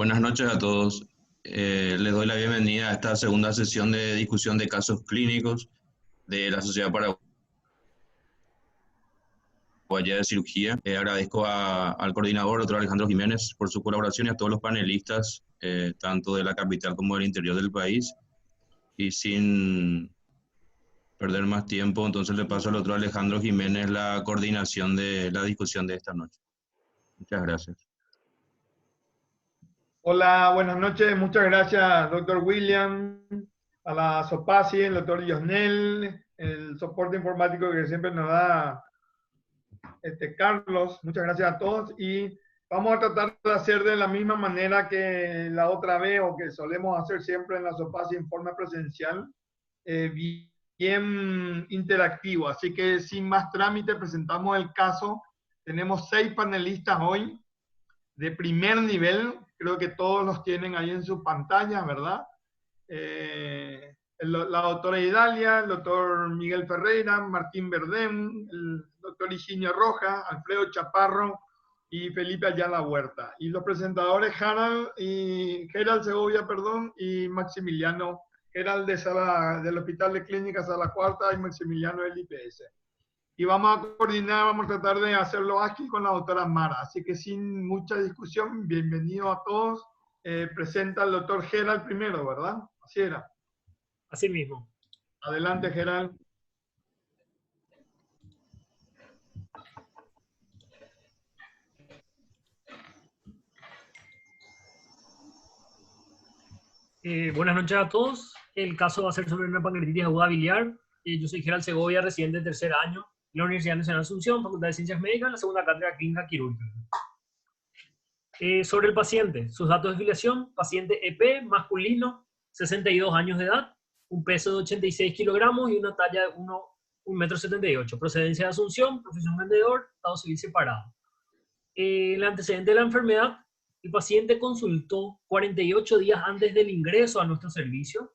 Buenas noches a todos. Les doy la bienvenida a esta segunda sesión de discusión de casos clínicos de la Sociedad Paraguaya de Cirugía. Agradezco al coordinador, doctor Alejandro Jiménez, por su colaboración y a todos los panelistas, tanto de la capital como del interior del país. Y sin perder más tiempo, entonces le paso al doctor Alejandro Jiménez la coordinación de la discusión de esta noche. Muchas gracias. Hola, buenas noches. Muchas gracias, doctor William, a la SOPACI, el doctor Yosnel, el soporte informático que siempre nos da Carlos. Muchas gracias a todos y vamos a tratar de hacer de la misma manera que la otra vez o que solemos hacer siempre en la SOPACI en forma presencial, bien interactivo. Así que sin más trámite presentamos el caso. Tenemos 6 panelistas hoy de primer nivel, creo que todos los tienen ahí en su pantalla, ¿verdad? La doctora Idalia, el doctor Miguel Ferreira, Martín Verdén, el doctor Higinio Roja, Alfredo Chaparro y Felipe Ayala Huerta. Y los presentadores Gerald Segovia, y Maximiliano, Gerald del Hospital de Clínicas Sala Cuarta y Maximiliano del IPS. Y vamos a coordinar, vamos a tratar de hacerlo ágil con la doctora Mara. Así que sin mucha discusión, bienvenido a todos. Presenta al doctor Gerald primero, ¿verdad? Así era. Así mismo. Adelante, Gerald. Buenas noches a todos. El caso va a ser sobre una pancreatitis aguda biliar. Yo soy Gerald Segovia, residente de tercer año de la Universidad Nacional de Asunción, Facultad de Ciencias Médicas, en la segunda cátedra clínica quirúrgica. Sobre el paciente, sus datos de filiación: paciente EP, masculino, 62 años de edad, un peso de 86 kilogramos y una talla de 1,78 m, procedencia de Asunción, profesión vendedor, estado civil separado. El antecedente de la enfermedad: el paciente consultó 48 días antes del ingreso a nuestro servicio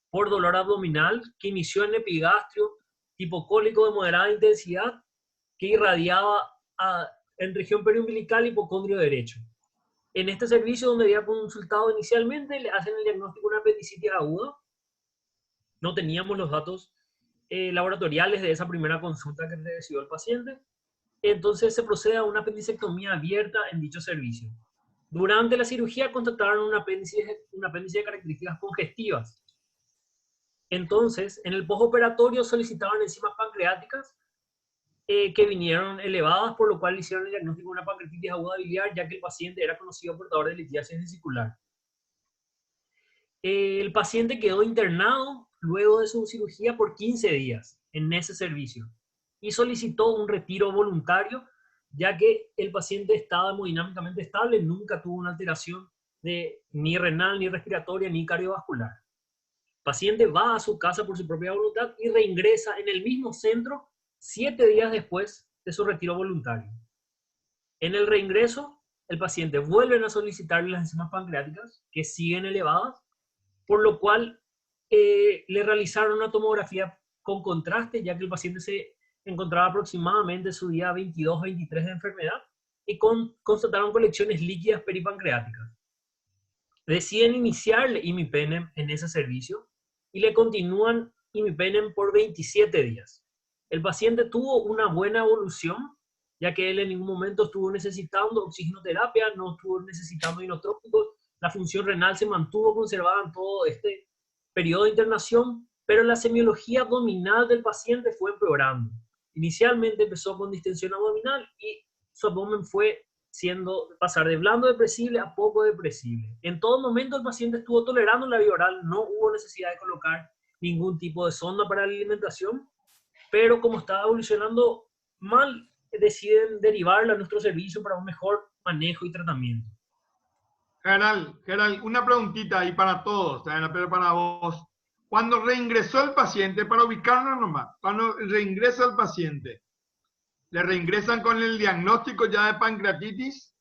por dolor abdominal que inició en epigastrio, tipo cólico de moderada intensidad, que irradiaba en región periumbilical, hipocondrio derecho. En este servicio, donde había consultado inicialmente, le hacen el diagnóstico de una apendicitis aguda. No teníamos los datos laboratoriales de esa primera consulta que recibió el paciente. Entonces se procede a una apendicectomía abierta en dicho servicio. Durante la cirugía constataron un apéndice de características congestivas. Entonces, en el postoperatorio solicitaron enzimas pancreáticas que vinieron elevadas, por lo cual hicieron el diagnóstico de una pancreatitis aguda biliar, ya que el paciente era conocido portador de litiasis vesicular. El paciente quedó internado luego de su cirugía por 15 días en ese servicio y solicitó un retiro voluntario, ya que el paciente estaba hemodinámicamente estable, nunca tuvo una alteración ni renal, ni respiratoria, ni cardiovascular. El paciente va a su casa por su propia voluntad y reingresa en el mismo centro 7 días después de su retiro voluntario. En el reingreso, el paciente vuelve a solicitarle las enzimas pancreáticas, que siguen elevadas, por lo cual le realizaron una tomografía con contraste, ya que el paciente se encontraba aproximadamente en su día 22-23 de enfermedad, y constataron colecciones líquidas peripancreáticas. Deciden iniciarle imipenem en ese servicio y le continúan imipenem por 27 días. El paciente tuvo una buena evolución, ya que él en ningún momento estuvo necesitando oxigenoterapia, no estuvo necesitando inotrópicos, la función renal se mantuvo conservada en todo este periodo de internación, pero la semiología abdominal del paciente fue empeorando. Inicialmente empezó con distensión abdominal y su abdomen fue pasar de blando depresible a poco depresible. En todo momento el paciente estuvo tolerando la vía oral, no hubo necesidad de colocar ningún tipo de sonda para la alimentación, pero como estaba evolucionando mal, deciden derivarla a nuestro servicio para un mejor manejo y tratamiento. Gerald, una preguntita ahí para todos, pero para vos. Cuando reingresó el paciente, para ubicarnos nomás, cuando reingresa el paciente, ¿le reingresan con el diagnóstico ya de pancreatitis?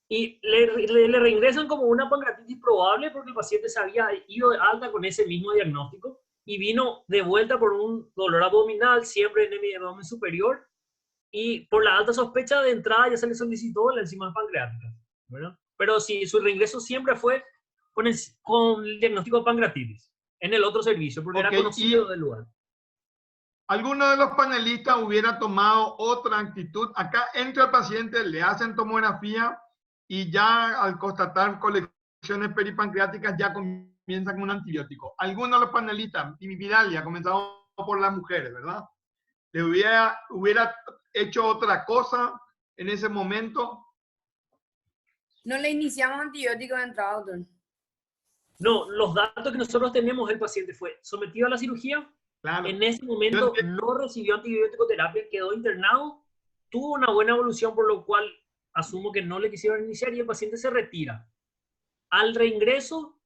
Y le reingresan como una pancreatitis probable, porque el paciente se había ido de alta con ese mismo diagnóstico y vino de vuelta por un dolor abdominal, siempre en el abdomen superior, y por la alta sospecha de entrada ya se le solicitó la enzima pancreática, ¿verdad? pero sí, su reingreso siempre fue con el diagnóstico de pancreatitis en el otro servicio, porque era conocido del lugar. ¿Alguno de los panelistas hubiera tomado otra actitud? Acá entra el paciente, le hacen tomografía y ya al constatar colecciones peripancreáticas ya comienza con un antibiótico. ¿Alguno de los panelistas, y Vidalia, comenzamos por las mujeres, ¿verdad? ¿Le hubiera hecho otra cosa en ese momento? No le iniciamos antibiótico de entrada, doctor. No, los datos que nosotros tenemos del paciente fue sometido a la cirugía, claro. En ese momento no recibió antibiótico terapia, quedó internado, tuvo una buena evolución, por lo cual asumo que no le quisieron iniciar y el paciente se retira. Al reingreso,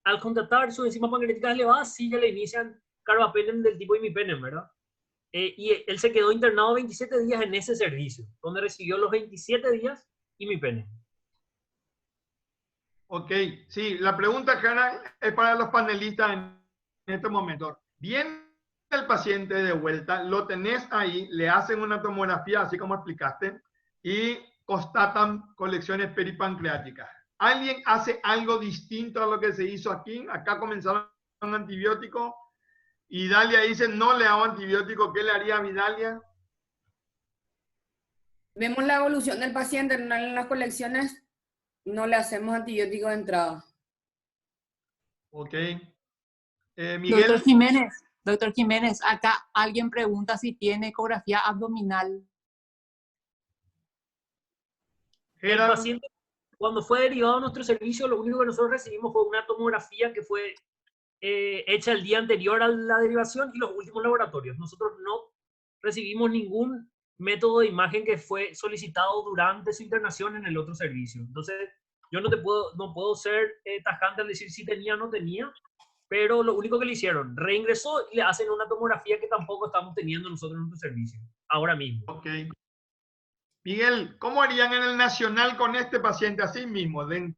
al contratar su enzima pancreática elevada, sí ya le inician carbapenem del tipo imipenem, ¿verdad? Y él se quedó internado 27 días en ese servicio, donde recibió los 27 días imipenem. Ok, sí, la pregunta, Jana, es para los panelistas en este momento. Viene el paciente de vuelta, lo tenés ahí, le hacen una tomografía, así como explicaste, y constatan colecciones peripancreáticas. ¿Alguien hace algo distinto a lo que se hizo aquí? Acá comenzaron con antibiótico, y Dalia dice, no le hago antibiótico, ¿qué le haría a Vidalia? Vemos la evolución del paciente en las colecciones, no le hacemos antibiótico de entrada. Ok. Miguel. Doctor Jiménez, acá alguien pregunta si tiene ecografía abdominal. El paciente, cuando fue derivado a nuestro servicio, lo único que nosotros recibimos fue una tomografía que fue hecha el día anterior a la derivación y los últimos laboratorios. Nosotros no recibimos ningún método de imagen que fue solicitado durante su internación en el otro servicio. Entonces, yo no puedo ser tajante al decir si tenía o no tenía, pero lo único que le hicieron, reingresó y le hacen una tomografía que tampoco estamos teniendo nosotros en nuestro servicio, ahora mismo. Ok. Miguel, ¿cómo harían en el Nacional con este paciente así mismo? De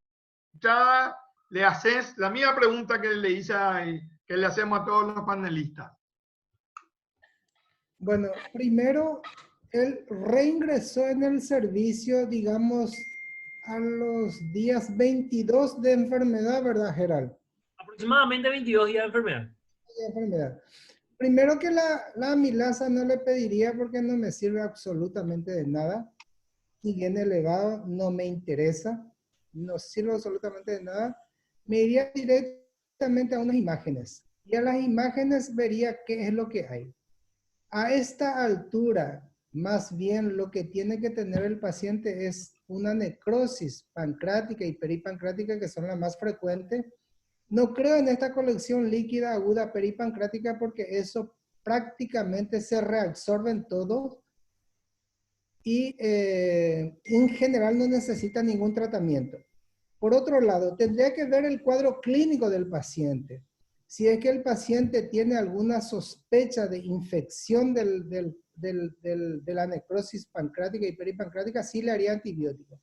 entrada, le haces la misma pregunta que que le hacemos a todos los panelistas. Bueno, primero, él reingresó en el servicio, digamos, a los días 22 de enfermedad, ¿verdad, Gerald? Aproximadamente 22 días de enfermedad. Primero que la amilasa no le pediría porque no me sirve absolutamente de nada. Si viene elevado, no me interesa. No sirve absolutamente de nada. Me iría directamente a unas imágenes. Y a las imágenes vería qué es lo que hay. A esta altura, más bien lo que tiene que tener el paciente es una necrosis pancreática y peripancreática, que son las más frecuentes. No creo en esta colección líquida aguda peripancreática porque eso prácticamente se reabsorbe en todo y en general no necesita ningún tratamiento. Por otro lado, tendría que ver el cuadro clínico del paciente. Si es que el paciente tiene alguna sospecha de infección de la necrosis pancreática y peripancreática, sí le haría antibiótico.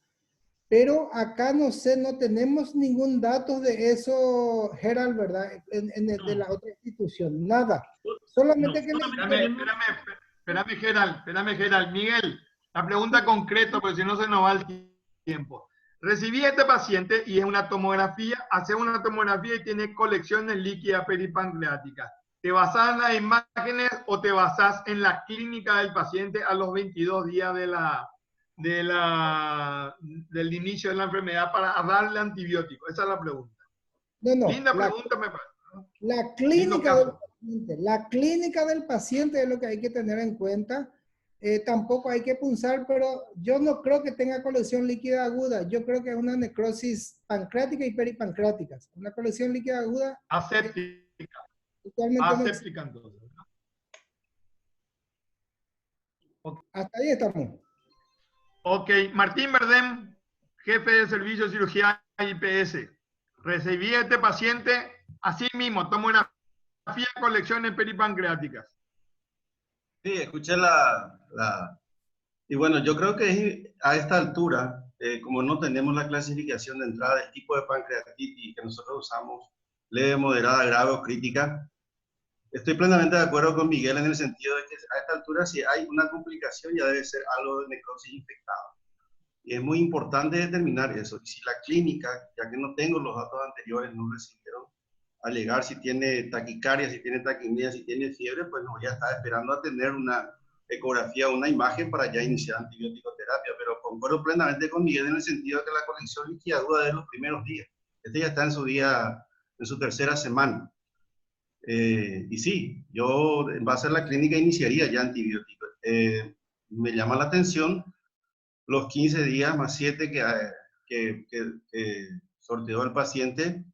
Pero acá no tenemos ningún dato de eso, Gerald, ¿verdad? De la otra institución, nada. Solamente que... Espérame, Gerald. Miguel, la pregunta concreta, porque si no se nos va el tiempo. Recibí a este paciente y es una tomografía, hace una tomografía y tiene colecciones líquidas peripancreáticas. ¿Te basás en las imágenes o te basás en la clínica del paciente a los 22 días del inicio de la enfermedad para darle antibiótico? Esa es la pregunta. No. Linda pregunta, me parece, ¿no? La clínica del paciente es lo que hay que tener en cuenta. Tampoco hay que punzar, pero yo no creo que tenga colección líquida aguda. Yo creo que es una necrosis pancreática y peripancreática. Una colección líquida aguda. Aséptica. Totalmente aséptica, entonces. Okay. Hasta ahí estamos. Ok, Martín Verdem, jefe de servicio de cirugía IPS. Recibí a este paciente, así mismo, tomografía, colecciones peripancreáticas. Sí, escuché y bueno, yo creo que a esta altura, como no tenemos la clasificación de entrada del tipo de pancreatitis que nosotros usamos, leve, moderada, grave o crítica, estoy plenamente de acuerdo con Miguel en el sentido de que a esta altura, si hay una complicación, ya debe ser algo de necrosis infectada. Y es muy importante determinar eso. Y si la clínica, ya que no tengo los datos anteriores, no recibieron alegar si tiene taquicardia, si tiene taquimia, si tiene fiebre, pues no, ya está esperando a tener una ecografía, una imagen para ya iniciar antibiótico-terapia. Pero concuerdo plenamente con Miguel en el sentido de que la colección líquida dura de los primeros días. Este ya está en su tercera semana. Y sí, yo en base a la clínica iniciaría ya antibióticos. Me llama la atención los 15 días más 7 que sorteó el paciente,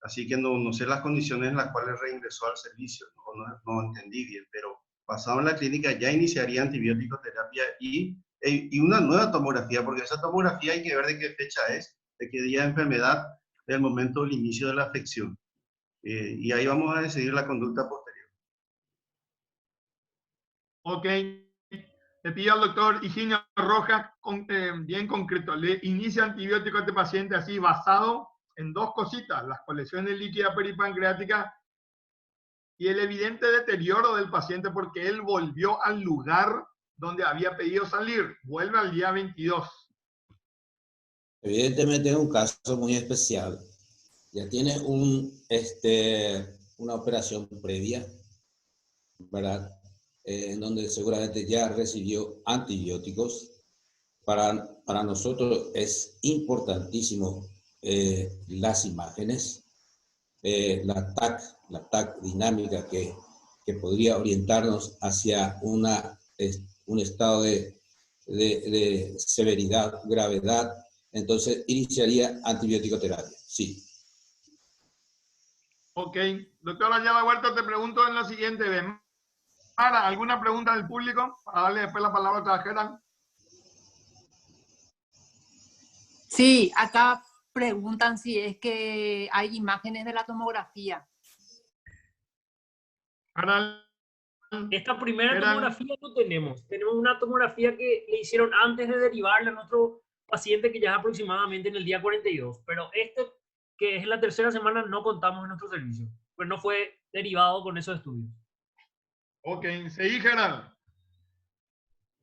así que no sé las condiciones en las cuales reingresó al servicio, no entendí bien, pero basado en la clínica ya iniciaría antibiótico terapia y una nueva tomografía, porque esa tomografía hay que ver de qué fecha es, de qué día de enfermedad, del momento del inicio de la afección. Y ahí vamos a decidir la conducta posterior. Ok. Le pido al doctor Higinio Rojas, bien concreto, le inicia antibiótico a este paciente así basado en dos cositas, las colecciones líquidas peripancreáticas y el evidente deterioro del paciente porque él volvió al lugar donde había pedido salir, vuelve al día 22. Evidentemente es un caso muy especial. Ya tiene una operación previa, ¿verdad? En donde seguramente ya recibió antibióticos. Para nosotros es importantísimo las imágenes, la TAC dinámica que podría orientarnos hacia un estado de severidad, gravedad. Entonces iniciaría antibiótico terapia, sí. Ok, doctor Ayala Huerta, te pregunto en lo siguiente, Mara, ¿alguna pregunta del público? Para darle después la palabra a Gerald. Sí, acá preguntan si es que hay imágenes de la tomografía. Esta primera tomografía no tenemos. Tenemos una tomografía que le hicieron antes de derivarle a nuestro paciente que ya es aproximadamente en el día 42. Pero que es la tercera semana, no contamos en nuestro servicio. Pues no fue derivado con esos estudios. Ok, seguí, Gerald.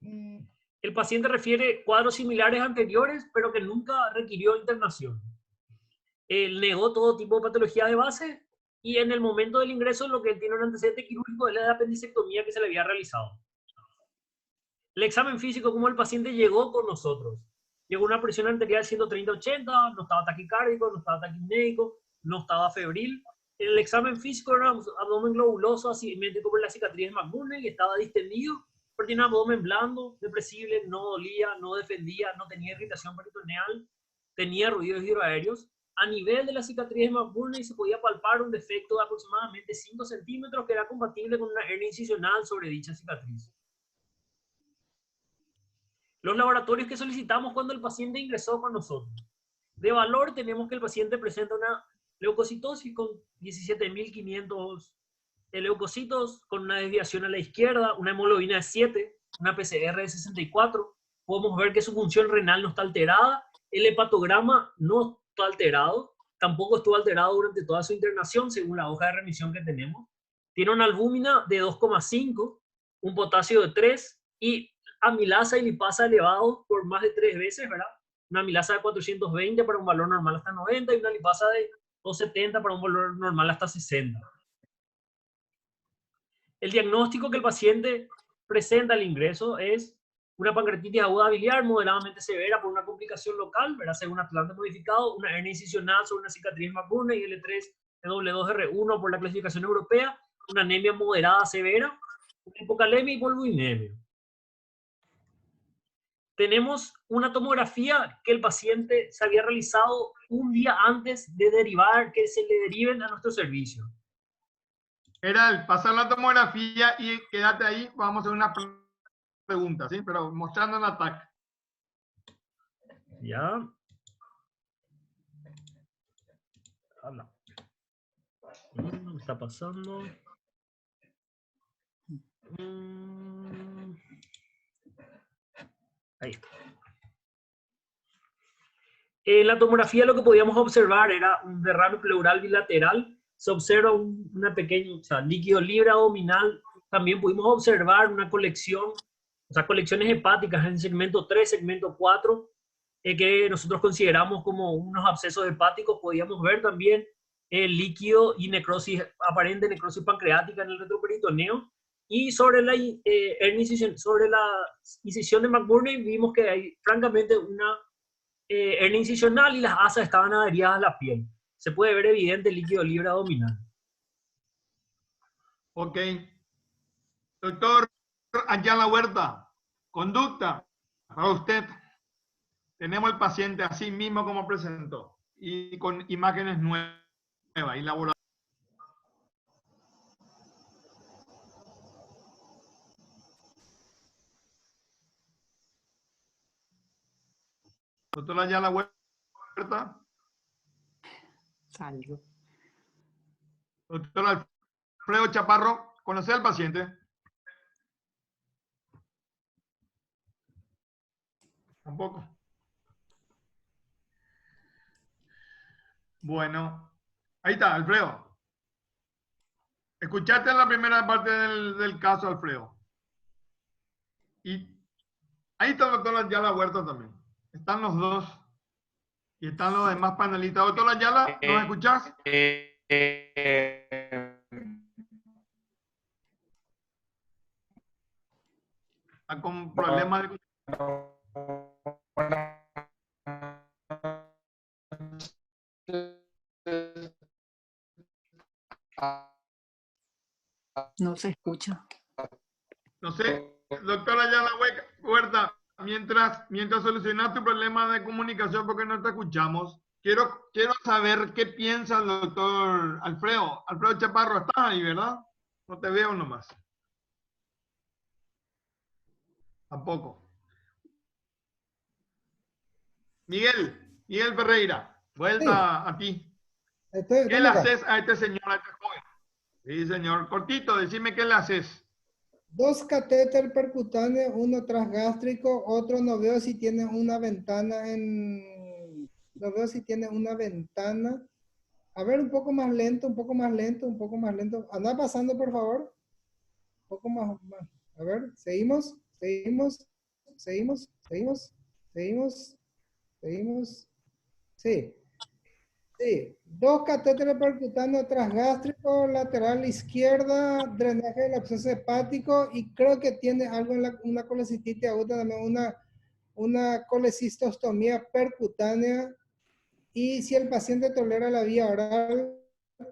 El paciente refiere cuadros similares anteriores, pero que nunca requirió internación. Él negó todo tipo de patología de base y en el momento del ingreso lo que él tiene un antecedente quirúrgico es la apendicectomía que se le había realizado. El examen físico, como el paciente llegó con nosotros. Llegó una presión arterial de 130/80, no estaba taquicárdico, no estaba taquipnéico, no estaba febril. El examen físico era un abdomen globuloso, asimétrico por la cicatriz de McBurney, estaba distendido, pero tiene un abdomen blando, depresible, no dolía, no defendía, no tenía irritación peritoneal, tenía ruidos hidroaéreos. A nivel de la cicatriz de McBurney se podía palpar un defecto de aproximadamente 5 centímetros que era compatible con una hernia incisional sobre dicha cicatriz. Los laboratorios que solicitamos cuando el paciente ingresó con nosotros. De valor tenemos que el paciente presenta una leucocitosis con 17.500 leucocitos, con una desviación a la izquierda, una hemoglobina de 7, una PCR de 64. Podemos ver que su función renal no está alterada. El hepatograma no está alterado. Tampoco estuvo alterado durante toda su internación, según la hoja de remisión que tenemos. Tiene una albúmina de 2,5, un potasio de 3 y amilasa y lipasa elevado por más de 3 veces, ¿verdad? Una amilasa de 420 para un valor normal hasta 90 y una lipasa de 270 para un valor normal hasta 60. El diagnóstico que el paciente presenta al ingreso es una pancreatitis aguda biliar moderadamente severa por una complicación local, ¿verdad? Según Atlante modificado, una hernia incisional sobre una cicatriz McBurney y L3-W2R1 por la clasificación europea, una anemia moderada severa, una hipocalemia y polvoinemia. Tenemos una tomografía que el paciente se había realizado un día antes de derivar, que se le deriven a nuestro servicio. Gerald, pasa la tomografía y quédate ahí, vamos a hacer una pregunta, ¿sí? Pero mostrando el ataque. Ya. Hola. ¿Qué está pasando? Ahí está. En la tomografía lo que podíamos observar era un derrame pleural bilateral. Se observa una pequeña, líquido libre abdominal. También pudimos observar una colección, colecciones hepáticas en segmento 3, segmento 4. que nosotros consideramos como unos abscesos hepáticos. Podíamos ver también el líquido y necrosis, aparente necrosis pancreática en el retroperitoneo. Y sobre la incisión de McBurney vimos que hay francamente una hernia incisional y las asas estaban adheridas a la piel. Se puede ver evidente el líquido libre abdominal. Ok. Doctor Ayala Huerta, conducta para usted. Tenemos el paciente así mismo como presentó y con imágenes nuevas y laboratorios. Doctor Ayala Huerta. Salgo. Doctor Alfredo Chaparro, ¿conoce al paciente? Tampoco. Bueno, ahí está, Alfredo. Escuchaste la primera parte del caso, Alfredo. Y ahí está el doctor Ayala Huerta también. Están los dos. Y están los demás panelistas. Doctor Ayala, ¿nos escuchás? Está con problemas de... No se escucha. No sé, doctora Ayala Huerta, mientras solucionas tu problema de comunicación porque no te escuchamos, quiero saber qué piensa el doctor Alfredo. Alfredo Chaparro, estás ahí, ¿verdad? No te veo nomás. Tampoco. Miguel Ferreira, vuelta a ti. ¿Qué le haces a este señor, a este joven? Sí, señor. Cortito, decime qué le haces. 2 catéter percutáneos, uno transgástrico, otro no veo si tiene una ventana en... No veo si tiene una ventana. A ver, un poco más lento, un poco más lento, un poco más lento. Anda pasando, por favor. Un poco más. A ver, seguimos. Sí. Sí, 2 catéteres percutáneos transgástricos, lateral izquierda, drenaje del absceso hepático y creo que tiene algo en una colecistitis aguda, también una colecistostomía percutánea. Y si el paciente tolera la vía oral,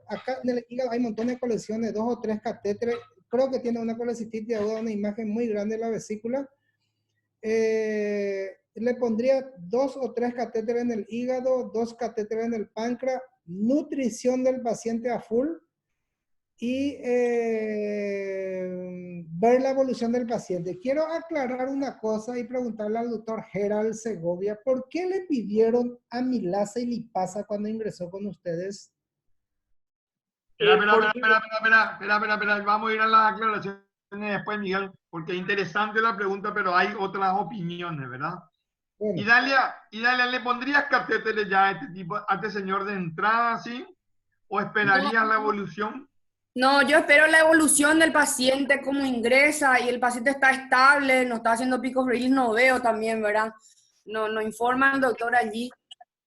acá en el hígado hay montones de colecciones, 2 o 3 catéteres, creo que tiene una colecistitis aguda, una imagen muy grande de la vesícula. Le pondría 2 o 3 catéteres en el hígado, 2 catéteres en el páncreas, nutrición del paciente a full y ver la evolución del paciente. Quiero aclarar una cosa y preguntarle al doctor Gerald Segovia, ¿por qué le pidieron amilasa y lipasa cuando ingresó con ustedes? Espera. Vamos a ir a las aclaraciones después, Miguel, porque es interesante la pregunta, pero hay otras opiniones, ¿verdad? Bueno. Y Dalia, ¿le pondrías catéteres ya a este tipo, a este señor de entrada, sí? ¿O esperarías la evolución? No, yo espero la evolución del paciente, cómo ingresa, y el paciente está estable, no está haciendo picos febriles, no veo también, ¿verdad? No informa el doctor allí.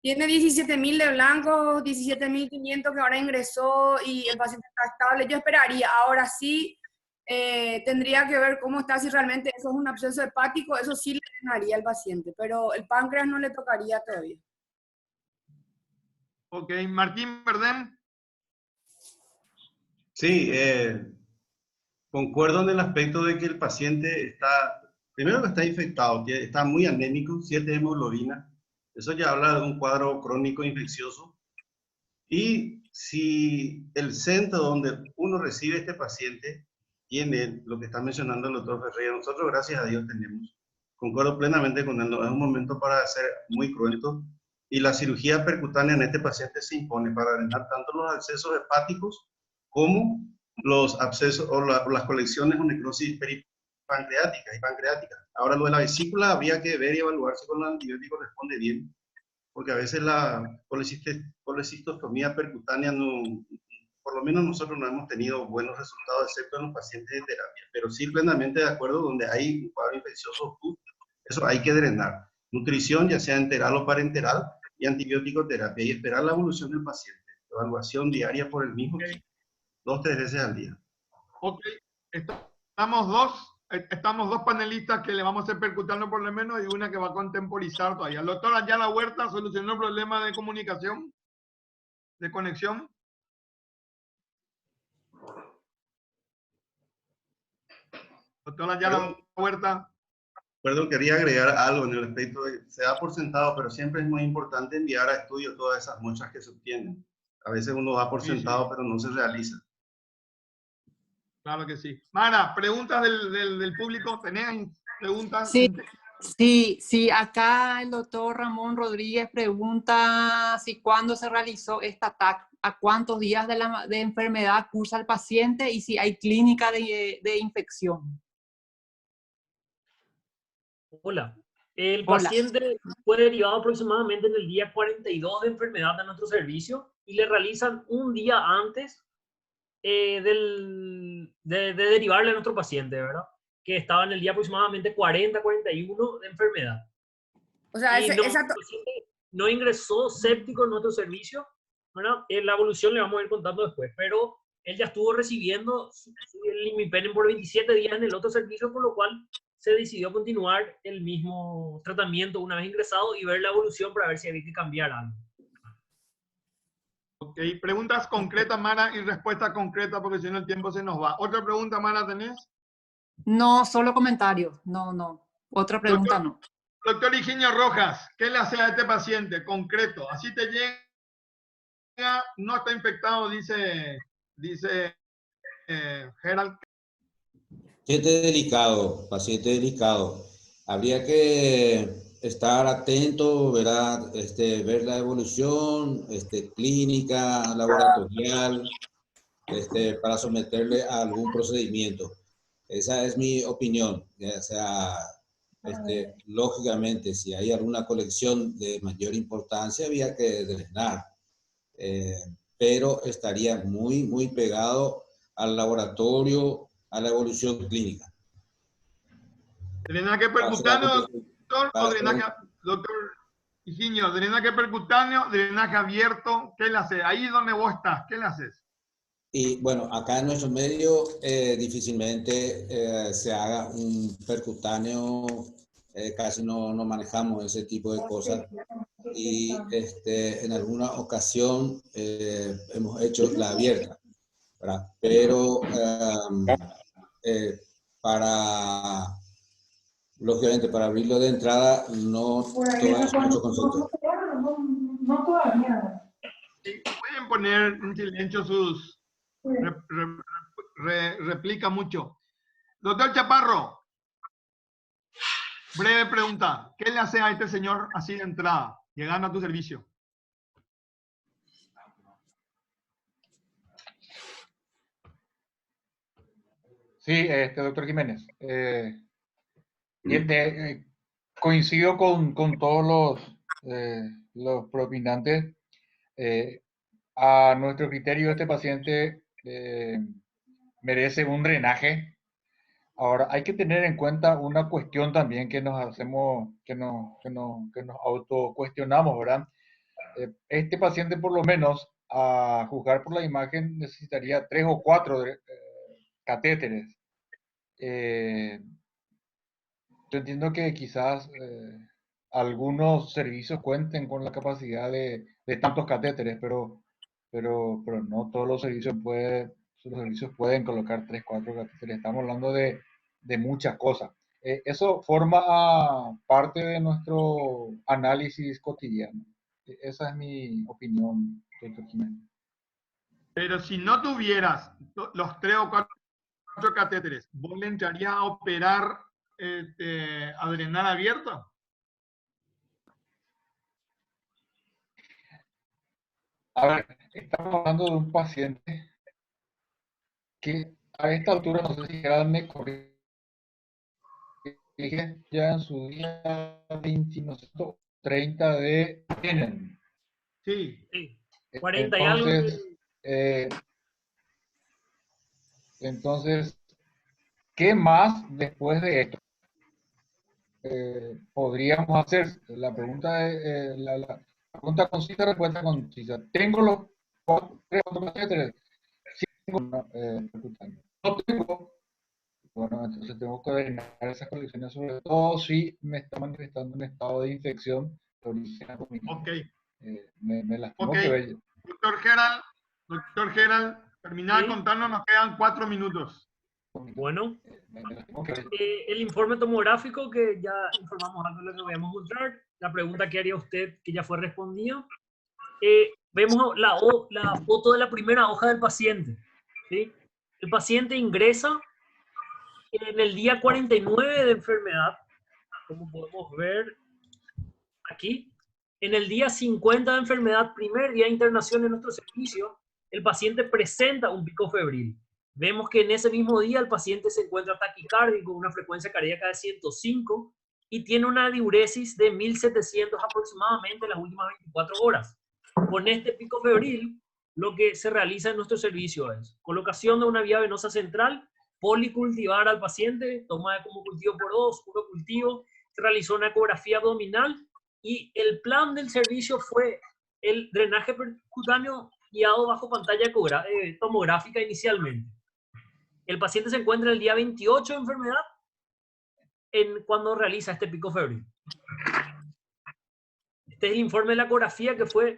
Tiene 17.000 de blanco, 17.500 que ahora ingresó y el paciente está estable. Yo esperaría. Ahora sí, tendría que ver cómo está, si realmente eso es un absceso hepático, eso sí le drenaría al paciente, pero el páncreas no le tocaría todavía. Ok, Martín Verdem. Sí, concuerdo en el aspecto de que el paciente está, primero que está infectado, está muy anémico, 7 de hemoglobina. Eso ya habla de un cuadro crónico infeccioso. Y si el centro donde uno recibe este paciente tiene lo que está mencionando el doctor Ferreira, nosotros gracias a Dios tenemos. Concuerdo plenamente con él, no es un momento para ser muy cruento. Y la cirugía percutánea en este paciente se impone para drenar tanto los abscesos hepáticos como los abscesos o las colecciones o necrosis pancreáticas y pancreáticas. Ahora, lo de la vesícula habría que ver y evaluar si con los antibióticos responde bien, porque a veces la colecistostomía percutánea no, por lo menos nosotros no hemos tenido buenos resultados, excepto en los pacientes de terapia, pero sí plenamente de acuerdo, donde hay un cuadro infeccioso, eso hay que drenar. nutrición, ya sea enteral o parenteral, y antibiótico terapia, y esperar la evolución del paciente. Evaluación diaria por el mismo Ok. equipo, 2-3 veces al día. Ok, estamos dos panelistas que le vamos a hacer percutano por lo menos y una que va a contemporizar todavía. El doctor Ayala Huerta solucionó el problema de comunicación, de conexión. Doctor Ayala Huerta. Perdón, quería agregar algo en el aspecto de, se da por sentado, pero siempre es muy importante enviar a estudio todas esas muestras que se obtienen. A veces uno da por Sí, sentado, sí. pero no se realiza. Claro que sí. Mara, preguntas del público. ¿Tenés preguntas? Sí, sí, sí. Acá el doctor Ramón Rodríguez pregunta si cuándo se realizó esta TAC, a cuántos días de enfermedad cursa el paciente y si hay clínica de infección. Hola. El Hola. paciente fue derivado aproximadamente en el día 42 de enfermedad a nuestro servicio y le realizan un día antes de derivarle a nuestro paciente, ¿verdad? Que estaba en el día aproximadamente 40-41 de enfermedad. O sea, Y ese, no, esa, el paciente no ingresó séptico en nuestro servicio, ¿verdad? La evolución le vamos a ir contando después, pero él ya estuvo recibiendo el imipenem por 27 días en el otro servicio, por lo cual se decidió continuar el mismo tratamiento una vez ingresado y ver la evolución para ver si había que cambiar algo. Ok, preguntas concretas, Mara, y respuesta concreta, porque si no el tiempo se nos va. ¿Otra pregunta, Mara, tenés? No, solo comentarios. No, no. Otra pregunta no. Doctor Higinio Rojas, ¿qué le hace a este paciente concreto? Así te llega, no está infectado, dice Gerald. Paciente delicado. Habría que estar atento, ¿verdad? Ver la evolución, clínica, laboratorial, para someterle a algún procedimiento. Esa es mi opinión. O sea, lógicamente, si hay alguna colección de mayor importancia, había que drenar. Pero estaría muy, muy pegado al laboratorio, a la evolución clínica. ¿Drenaje percutáneo, doctor, o drenaje, doctor Higinio, drenaje percutáneo, drenaje abierto? ¿Qué le hace? Ahí donde vos estás, ¿qué le haces? Y bueno, acá en nuestro medio difícilmente se haga un percutáneo, casi no manejamos ese tipo de cosas. Y en alguna ocasión hemos hecho la abierta, ¿verdad? Pero lógicamente, para abrirlo de entrada, no todavía es mucho concepto. Sí, pueden poner en silencio sus... replica mucho. Doctor Chaparro, breve pregunta. ¿Qué le hace a este señor así de entrada, llegando a tu servicio? Sí, doctor Jiménez. Coincido con todos los propinantes. A nuestro criterio, este paciente merece un drenaje. Ahora, hay que tener en cuenta una cuestión también que nos hacemos, que nos autocuestionamos, ¿verdad? Este paciente, por lo menos, a juzgar por la imagen, necesitaría 3 o 4 catéteres. Yo entiendo que quizás algunos servicios cuenten con la capacidad de tantos catéteres, pero no todos los servicios pueden colocar 3, 4 catéteres. Estamos hablando de muchas cosas. Eso forma parte de nuestro análisis cotidiano. Esa es mi opinión, doctor Jiménez. Pero si no tuvieras los 3 o 4 catéteres, ¿vos le entrarías a operar a drenar abierto? A ver, estamos hablando de un paciente que a esta altura, no sé si Gerard me corrige, ya en su día 20, no sé, 30 de enero. Sí. 40 y algo. Entonces, ¿qué más después de esto? podríamos hacer. La pregunta es, la pregunta concisa, respuesta concisa. Tengo los 3 pacientes, 5 percutáneos. No tengo, bueno, entonces tengo que ordenar esas colecciones, sobre todo si me está manifestando un estado de infección de origen abdominal. Ok. Me las tengo Ok. que ver. Doctor Gerald, terminar de Sí. contarnos, nos quedan 4 minutos. Bueno, Me las tengo que ver. el informe tomográfico que ya informamos antes de lo que voy a mostrar, la pregunta que haría usted, que ya fue respondida. Vemos la foto de la primera hoja del paciente, ¿sí? El paciente ingresa en el día 49 de enfermedad, como podemos ver aquí. En el día 50 de enfermedad, primer día de internación en nuestro servicio, el paciente presenta un pico febril. Vemos que en ese mismo día el paciente se encuentra taquicárdico con una frecuencia cardíaca de 105 y tiene una diuresis de 1700 aproximadamente en las últimas 24 horas. Con este pico febril, lo que se realiza en nuestro servicio es colocación de una vía venosa central, policultivar al paciente, toma como cultivo por 2, puro cultivo, se realizó una ecografía abdominal y el plan del servicio fue el drenaje percutáneo guiado bajo pantalla tomográfica inicialmente. El paciente se encuentra el día 28 de enfermedad cuando realiza este pico febril. Este es el informe de la ecografía que fue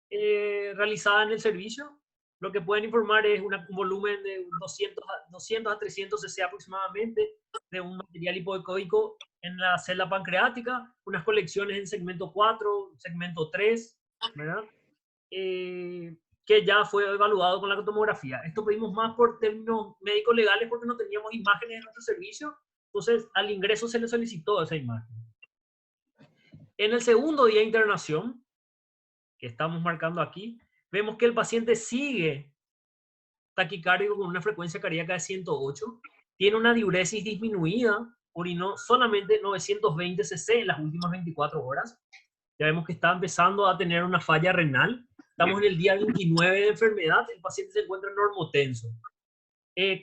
realizada en el servicio. Lo que pueden informar es un volumen de 200 a 300 cc aproximadamente de un material hipoecoico en la celda pancreática, unas colecciones en segmento 4, segmento 3, ¿verdad? Que ya fue evaluado con la tomografía. Esto pedimos más por términos médicos legales porque no teníamos imágenes en nuestro servicio, entonces al ingreso se le solicitó esa imagen. En el segundo día de internación, que estamos marcando aquí, vemos que el paciente sigue taquicárdico con una frecuencia cardíaca de 108, tiene una diuresis disminuida, orinó solamente 920 cc en las últimas 24 horas. Ya vemos que está empezando a tener una falla renal. Estamos en el día 29 de enfermedad, el paciente se encuentra normotenso.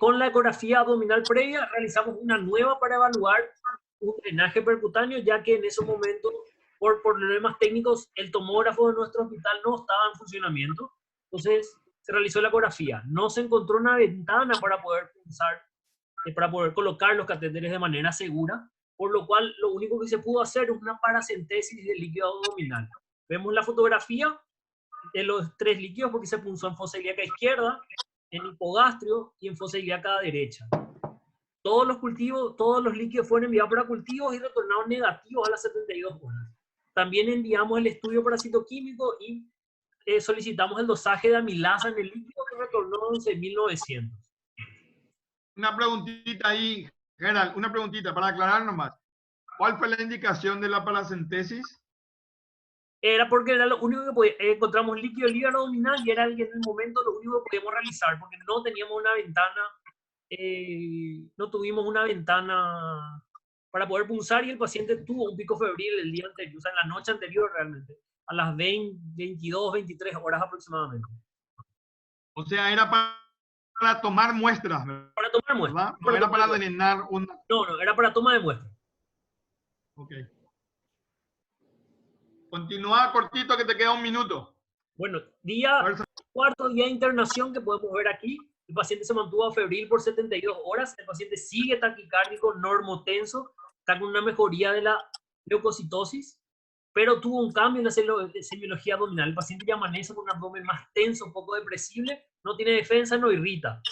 Con la ecografía abdominal previa realizamos una nueva para evaluar un drenaje percutáneo, ya que en ese momento, por problemas técnicos, el tomógrafo de nuestro hospital no estaba en funcionamiento. Entonces se realizó la ecografía. No se encontró una ventana para poder pulsar, para poder colocar los catéteres de manera segura, por lo cual lo único que se pudo hacer es una paracentesis del líquido abdominal. Vemos la fotografía de los 3 líquidos porque se punzó en fosa ilíaca izquierda, en hipogastrio y en fosa ilíaca derecha. Todos los líquidos fueron enviados para cultivos y retornaron negativos a las 72 horas. También enviamos el estudio parasitoquímico y solicitamos el dosaje de amilasa en el líquido que retornó 11.900. Una preguntita ahí, Gerald, una preguntita para aclarar nomás. ¿Cuál fue la indicación de la paracentesis? Era porque era lo único que encontramos líquido libre abdominal y era en el momento lo único que podíamos realizar porque no teníamos una ventana, no tuvimos una ventana para poder punzar y el paciente tuvo un pico febril el día anterior, o sea, en la noche anterior realmente, a las 22, 23 horas aproximadamente. O sea, era para tomar muestras. Para tomar muestras. No era para drenar una... No, era para toma de muestras. Ok. Continúa cortito que te queda 1 minuto. Bueno, cuarto día de internación que podemos ver aquí. El paciente se mantuvo febril por 72 horas. El paciente sigue taquicárdico, normotenso, está con una mejoría de la leucocitosis, pero tuvo un cambio en la semiología abdominal. El paciente ya amanece con un abdomen más tenso, un poco depresible, no tiene defensa, no irrita.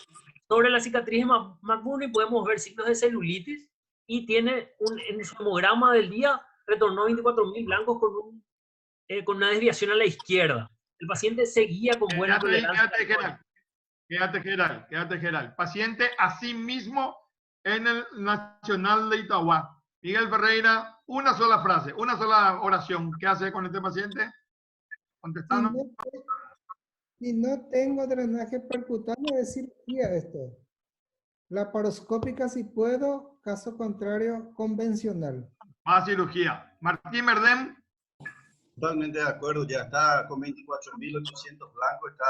Sobre la cicatriz de McBurney podemos ver signos de celulitis y tiene en su hemograma del día retornó 24.000 blancos con una desviación a la izquierda. El paciente seguía con buena tolerancia. Quédate, Gerald. Paciente así mismo en el Nacional de Itagua. Miguel Ferreira, una sola frase, una sola oración. ¿Qué hace con este paciente? Contestando. Si no tengo drenaje percutáneo, es cirugía esto. Laparoscópica si puedo, caso contrario, convencional. Más cirugía. Martín Verdem. Totalmente de acuerdo, ya está con 24.800 blancos, está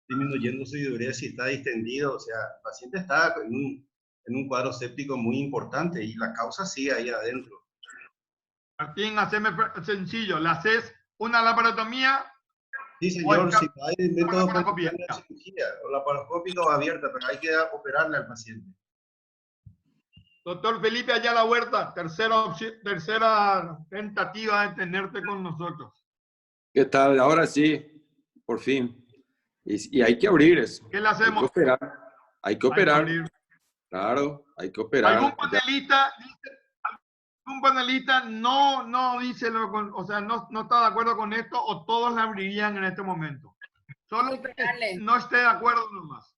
disminuyendo su diuresis, está distendido, o sea, el paciente está en un cuadro séptico muy importante y la causa sigue ahí adentro. Martín, haceme sencillo. ¿Le haces una laparotomía? Sí, señor, si hay método laparoscópica. de cirugía, o laparoscópica o abierta, pero hay que operarle al paciente. Doctor Felipe Ayala Huerta, tercera tentativa de tenerte con nosotros. ¿Qué tal? Ahora sí, por fin. Y hay que abrir eso. ¿Qué le hacemos? Hay que operar. Hay que operar. Claro, hay que operar. ¿Algún panelista no dice, o sea, no está de acuerdo con esto o todos la abrirían en este momento? Solo que no esté de acuerdo nomás.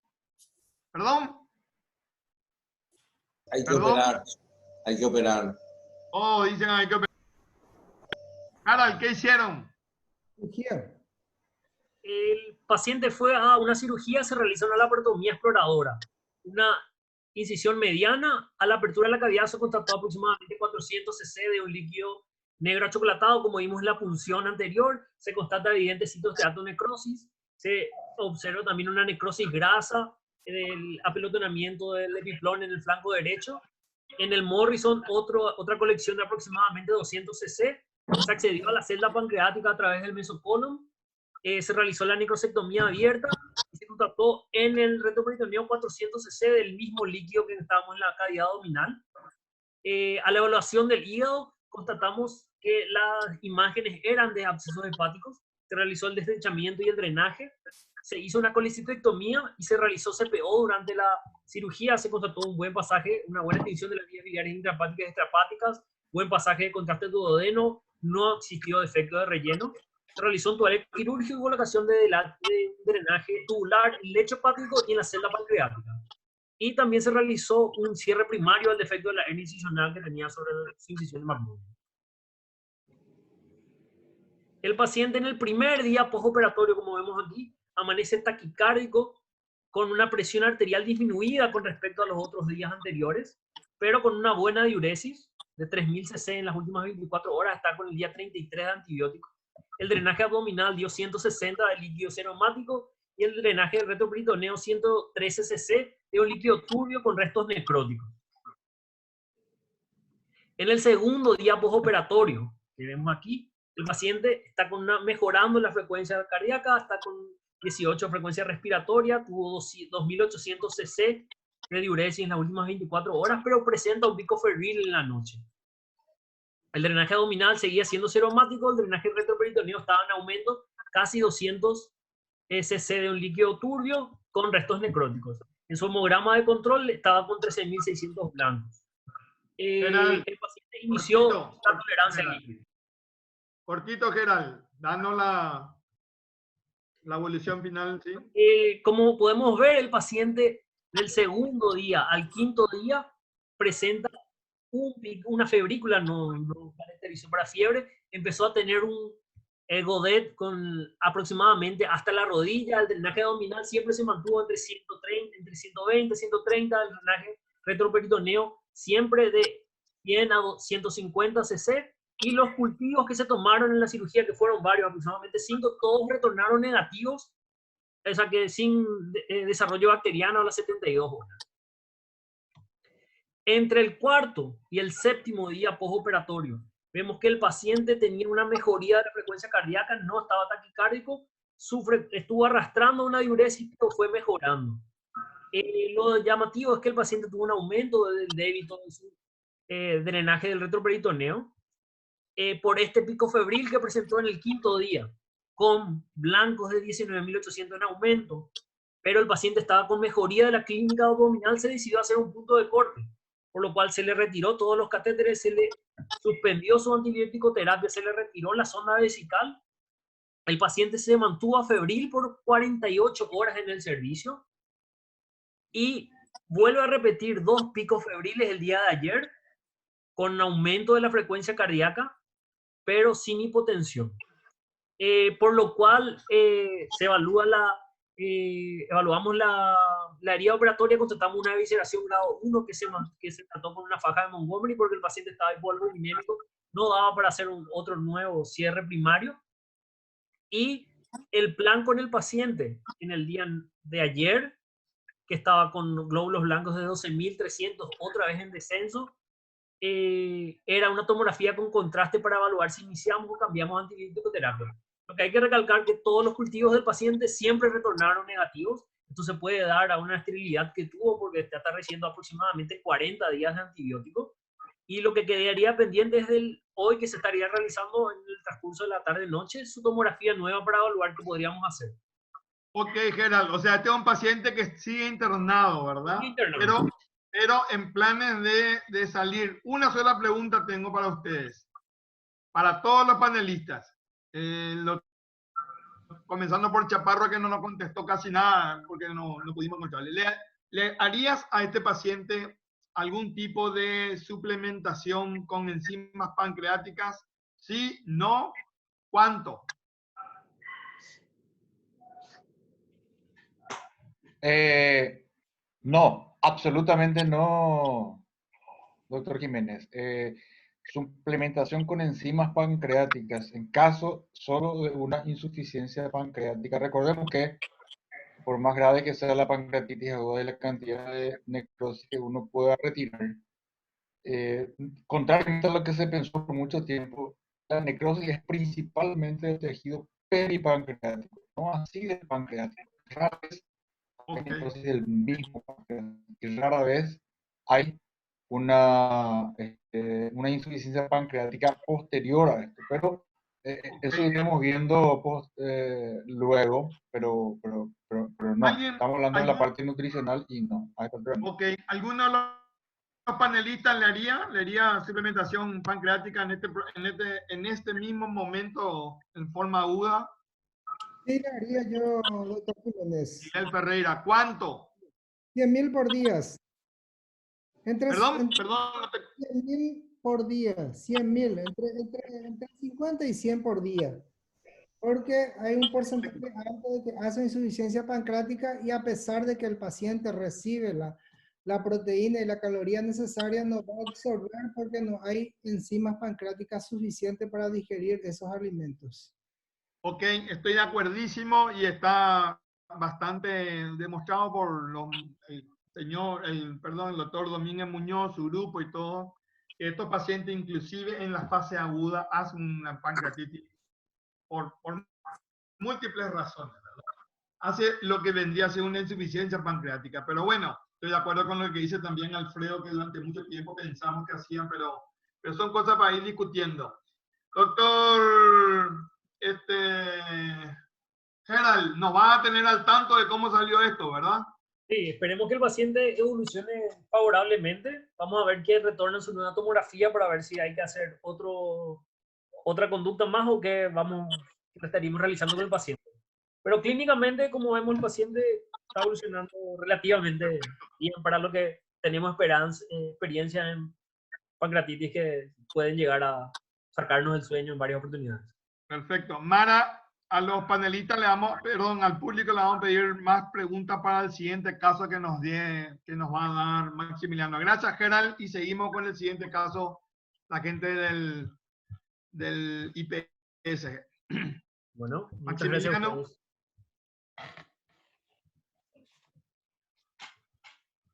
¿Perdón? Hay que operar. Hay que operar. Oh, dicen hay que operar. Harald, ¿qué hicieron? El paciente fue a una cirugía, se realizó una laparotomía exploradora. Una incisión mediana, a la apertura de la cavidad se constató aproximadamente 400 cc de un líquido negro achocolatado, como vimos en la punción anterior. Se constata evidentes sitios de atonecrosis. Se observa también una necrosis grasa, el apelotonamiento del epiplón en el flanco derecho. En el Morrison, otra colección de aproximadamente 200 cc. Se accedió a la celda pancreática a través del mesocolon. Se realizó la necrosectomía abierta y se constató en el retroperitoneo 400 cc del mismo líquido que estábamos en la cavidad abdominal. A la evaluación del hígado constatamos que las imágenes eran de abscesos hepáticos. Se realizó el destrechamiento y el drenaje. Se hizo una colecistectomía y se realizó CPO durante la cirugía. Se constató un buen pasaje, una buena extensión de las vías biliares intrahepáticas y extrahepáticas, buen pasaje de contraste duodeno, no existió defecto de relleno. Se realizó un tuareg quirúrgico y colocación de drenaje tubular, lecho hepático y en la celda pancreática. Y también se realizó un cierre primario del defecto de la hernia incisional que tenía sobre su incisión de magnolia. El paciente en el primer día postoperatorio, como vemos aquí, amanece taquicárdico, con una presión arterial disminuida con respecto a los otros días anteriores, pero con una buena diuresis de 3000 cc en las últimas 24 horas, está con el día 33 de antibiótico. El drenaje abdominal dio 160 de líquido seromático y el drenaje del retroperitoneo 113 cc de un líquido turbio con restos necróticos. En el segundo día postoperatorio, que vemos aquí, el paciente está mejorando la frecuencia cardíaca, está con 18 frecuencia respiratoria, tuvo 2800 cc de diuresis en las últimas 24 horas, pero presenta un pico febril en la noche. El drenaje abdominal seguía siendo seromático, el drenaje retroperitoneo estaba en aumento, casi 200 cc de un líquido turbio con restos necróticos. En su hemograma de control estaba con 13.600 blancos. El paciente inició la tolerancia al líquido. Cortito, Gerald, danos la evolución final, ¿sí? Como podemos ver, el paciente del segundo día al quinto día presenta una febrícula, no caracterizó para fiebre, empezó a tener un godet con aproximadamente hasta la rodilla. El drenaje abdominal siempre se mantuvo entre 130, entre 120, 130, el drenaje retroperitoneo siempre de 100 a 150 cc, y los cultivos que se tomaron en la cirugía, que fueron varios, aproximadamente 5, todos retornaron negativos, o sea que sin desarrollo bacteriano a las 72 horas. Entre el cuarto y el séptimo día postoperatorio, vemos que el paciente tenía una mejoría de la frecuencia cardíaca, no estaba taquicárdico, estuvo arrastrando una diuresis, pero fue mejorando. Lo llamativo es que el paciente tuvo un aumento del débito de su drenaje del retroperitoneo por este pico febril que presentó en el quinto día, con blancos de 19.800 en aumento, pero el paciente estaba con mejoría de la clínica abdominal, se decidió hacer un punto de corte, por lo cual se le retiró todos los catéteres, se le suspendió su antibiótico terapia, se le retiró la sonda vesical. El paciente se mantuvo febril por 48 horas en el servicio y vuelve a repetir 2 picos febriles el día de ayer, con aumento de la frecuencia cardíaca, pero sin hipotensión. Por lo cual se evalúa evaluamos la herida operatoria, constatamos una evisceración grado 1 que se trató con una faja de Montgomery porque el paciente estaba hipoalbuminémico, no daba para hacer otro nuevo cierre primario. Y el plan con el paciente en el día de ayer, que estaba con glóbulos blancos de 12.300, otra vez en descenso, era una tomografía con contraste para evaluar si iniciamos o cambiamos antibiótico-terapia. Lo que hay que recalcar que todos los cultivos del paciente siempre retornaron negativos. Esto se puede dar a una esterilidad que tuvo porque está recibiendo aproximadamente 40 días de antibiótico. Y lo que quedaría pendiente es hoy que se estaría realizando en el transcurso de la tarde-noche su tomografía nueva para evaluar qué podríamos hacer. Ok, Gerald, o sea, este es un paciente que sigue internado, ¿verdad? Sigue internado. Pero en planes de salir. Una sola pregunta tengo para ustedes, para todos los panelistas. Comenzando por Chaparro, que no nos contestó casi nada porque no pudimos encontrarle. ¿Le harías a este paciente algún tipo de suplementación con enzimas pancreáticas? ¿Sí? ¿No? ¿Cuánto? No, absolutamente no, doctor Jiménez. Suplementación con enzimas pancreáticas en caso solo de una insuficiencia pancreática. Recordemos que por más grave que sea la pancreatitis aguda y la cantidad de necrosis que uno pueda retirar, contrariamente a lo que se pensó por mucho tiempo, la necrosis es principalmente del tejido peripancreático, no así del pancreático. Rara vez hay necrosis del mismo pancreático, y rara vez hay una insuficiencia pancreática posterior a esto, pero eso iremos viendo luego, pero no, estamos hablando de la parte nutricional y no. Ok, ¿alguno de los panelistas le haría suplementación pancreática en este mismo momento en forma aguda? Sí, le haría yo, doctor Jiménez. Miguel Ferreira, ¿cuánto? 100.000 por día. Perdón. 100.000 por día, 100.000, entre 50 y 100 por día. Porque hay un porcentaje alto de que hace insuficiencia pancreática y a pesar de que el paciente recibe la proteína y la caloría necesaria, no va a absorber porque no hay enzimas pancreáticas suficientes para digerir esos alimentos. Ok, estoy de acuerdísimo y está bastante demostrado por el doctor Domínguez Muñoz, su grupo y todo, que estos pacientes inclusive en la fase aguda hacen una pancreatitis por múltiples razones, ¿verdad? Hace lo que vendría a ser una insuficiencia pancreática, pero bueno, estoy de acuerdo con lo que dice también Alfredo, que durante mucho tiempo pensamos que hacían, pero son cosas para ir discutiendo. Doctor Gerald, nos va a tener al tanto de cómo salió esto, ¿verdad? Sí, esperemos que el paciente evolucione favorablemente. Vamos a ver qué retorna en su nueva tomografía para ver si hay que hacer otra conducta más o qué estaríamos realizando con el paciente. Pero clínicamente, como vemos, el paciente está evolucionando relativamente bien para lo que tenemos experiencia en pancreatitis que pueden llegar a sacarnos del sueño en varias oportunidades. Perfecto. Mara, a los panelistas al público le vamos a pedir más preguntas para el siguiente caso que nos va a dar Maximiliano. Gracias, Gerald, y seguimos con el siguiente caso, la gente del IPS. Bueno, muchas gracias a todos.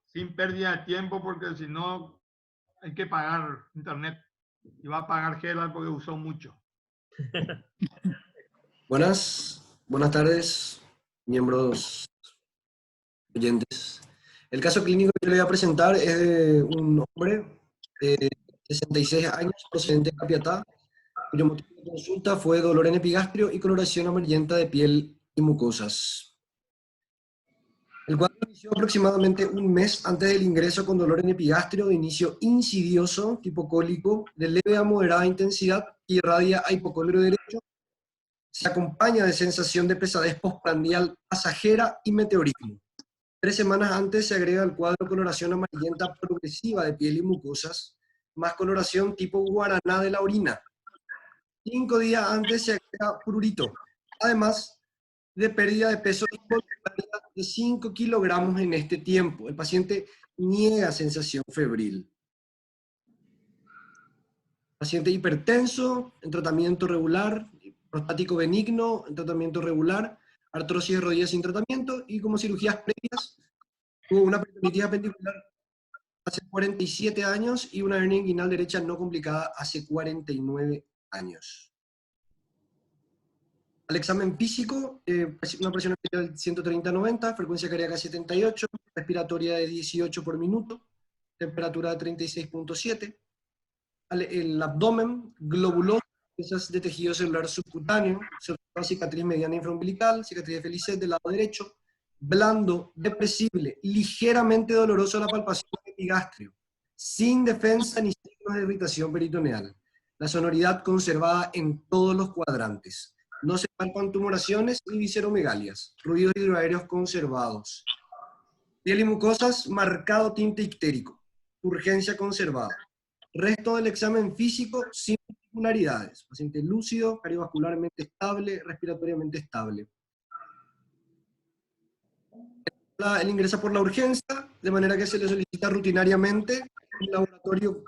Sin pérdida de tiempo, porque si no hay que pagar internet. Y va a pagar Gerald porque usó mucho. Buenas tardes, miembros oyentes. El caso clínico que yo le voy a presentar es de un hombre de 66 años, procedente de Capiatá, cuyo motivo de consulta fue dolor en epigastrio y coloración amarillenta de piel y mucosas. El cuadro inició aproximadamente un mes antes del ingreso con dolor en epigastrio de inicio insidioso, tipo cólico, de leve a moderada intensidad que irradia a hipocondrio derecho. Se acompaña de sensación de pesadez postprandial pasajera y meteorismo. 3 semanas antes se agrega al cuadro coloración amarillenta progresiva de piel y mucosas, más coloración tipo guaraná de la orina. 5 días antes se agrega prurito, además de pérdida de peso involuntaria de 5 kilogramos en este tiempo. El paciente niega sensación febril. Paciente hipertenso, en tratamiento regular, prostático benigno, en tratamiento regular, artrosis de rodillas sin tratamiento, y como cirugías previas, hubo una peritonitis apendicular hace 47 años y una hernia inguinal derecha no complicada hace 49 años. Al examen físico, una presión arterial 130/90, frecuencia cardíaca 78, respiratoria de 18 por minuto, temperatura de 36.7. El abdomen globuloso, piezas de tejido celular subcutáneo, cicatriz mediana infraumbilical, cicatriz de Felicet del lado derecho, blando, depresible, ligeramente doloroso a la palpación epigastrio, sin defensa ni signos de irritación peritoneal. La sonoridad conservada en todos los cuadrantes. No se palpan tumoraciones ni visceromegalias. Ruidos hidroaéreos conservados. Piel y mucosas, marcado tinte ictérico. Urgencia conservada. Resto del examen físico sin particularidades. Paciente lúcido, cardiovascularmente estable, respiratoriamente estable. Él ingresa por la urgencia, de manera que se le solicita rutinariamente un laboratorio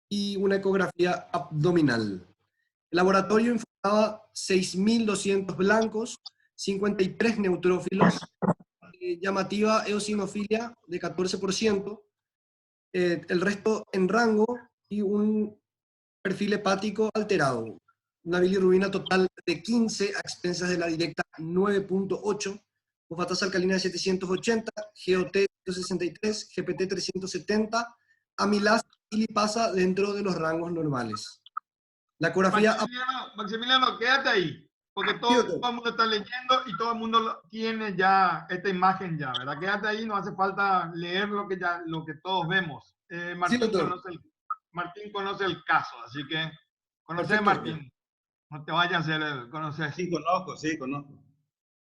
y una ecografía abdominal. El laboratorio informaba 6.200 blancos, 53 neutrófilos, llamativa eosinofilia de 14%, el resto en rango y un perfil hepático alterado. Una bilirrubina total de 15 a expensas de la directa 9.8, fosfatasa alcalina de 780, GOT 163, GPT 370, amilasa y lipasa dentro de los rangos normales. La ecografía... Maximiliano, quédate ahí, porque todo el mundo está leyendo y todo el mundo tiene ya esta imagen ya, ¿verdad? Quédate ahí, no hace falta leer lo que todos vemos. Martín conoce el caso, así que conoce Martín. No te vayas a hacer el conocer. Sí, conozco.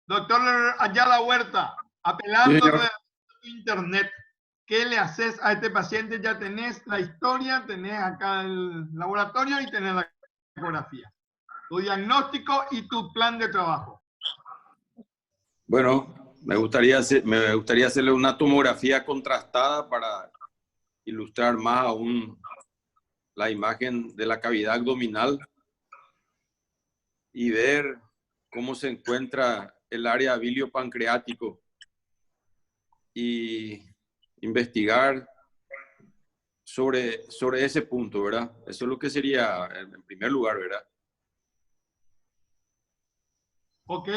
Doctor Ayala Huerta, apelando a internet, ¿qué le haces a este paciente? Ya tenés la historia, tenés acá el laboratorio y tenés la ecografía. Tu diagnóstico y tu plan de trabajo. Bueno, me gustaría hacerle una tomografía contrastada para ilustrar más aún la imagen de la cavidad abdominal y ver cómo se encuentra el área biliopancreático y investigar sobre ese punto, ¿verdad? Eso es lo que sería en primer lugar, ¿verdad? Ok.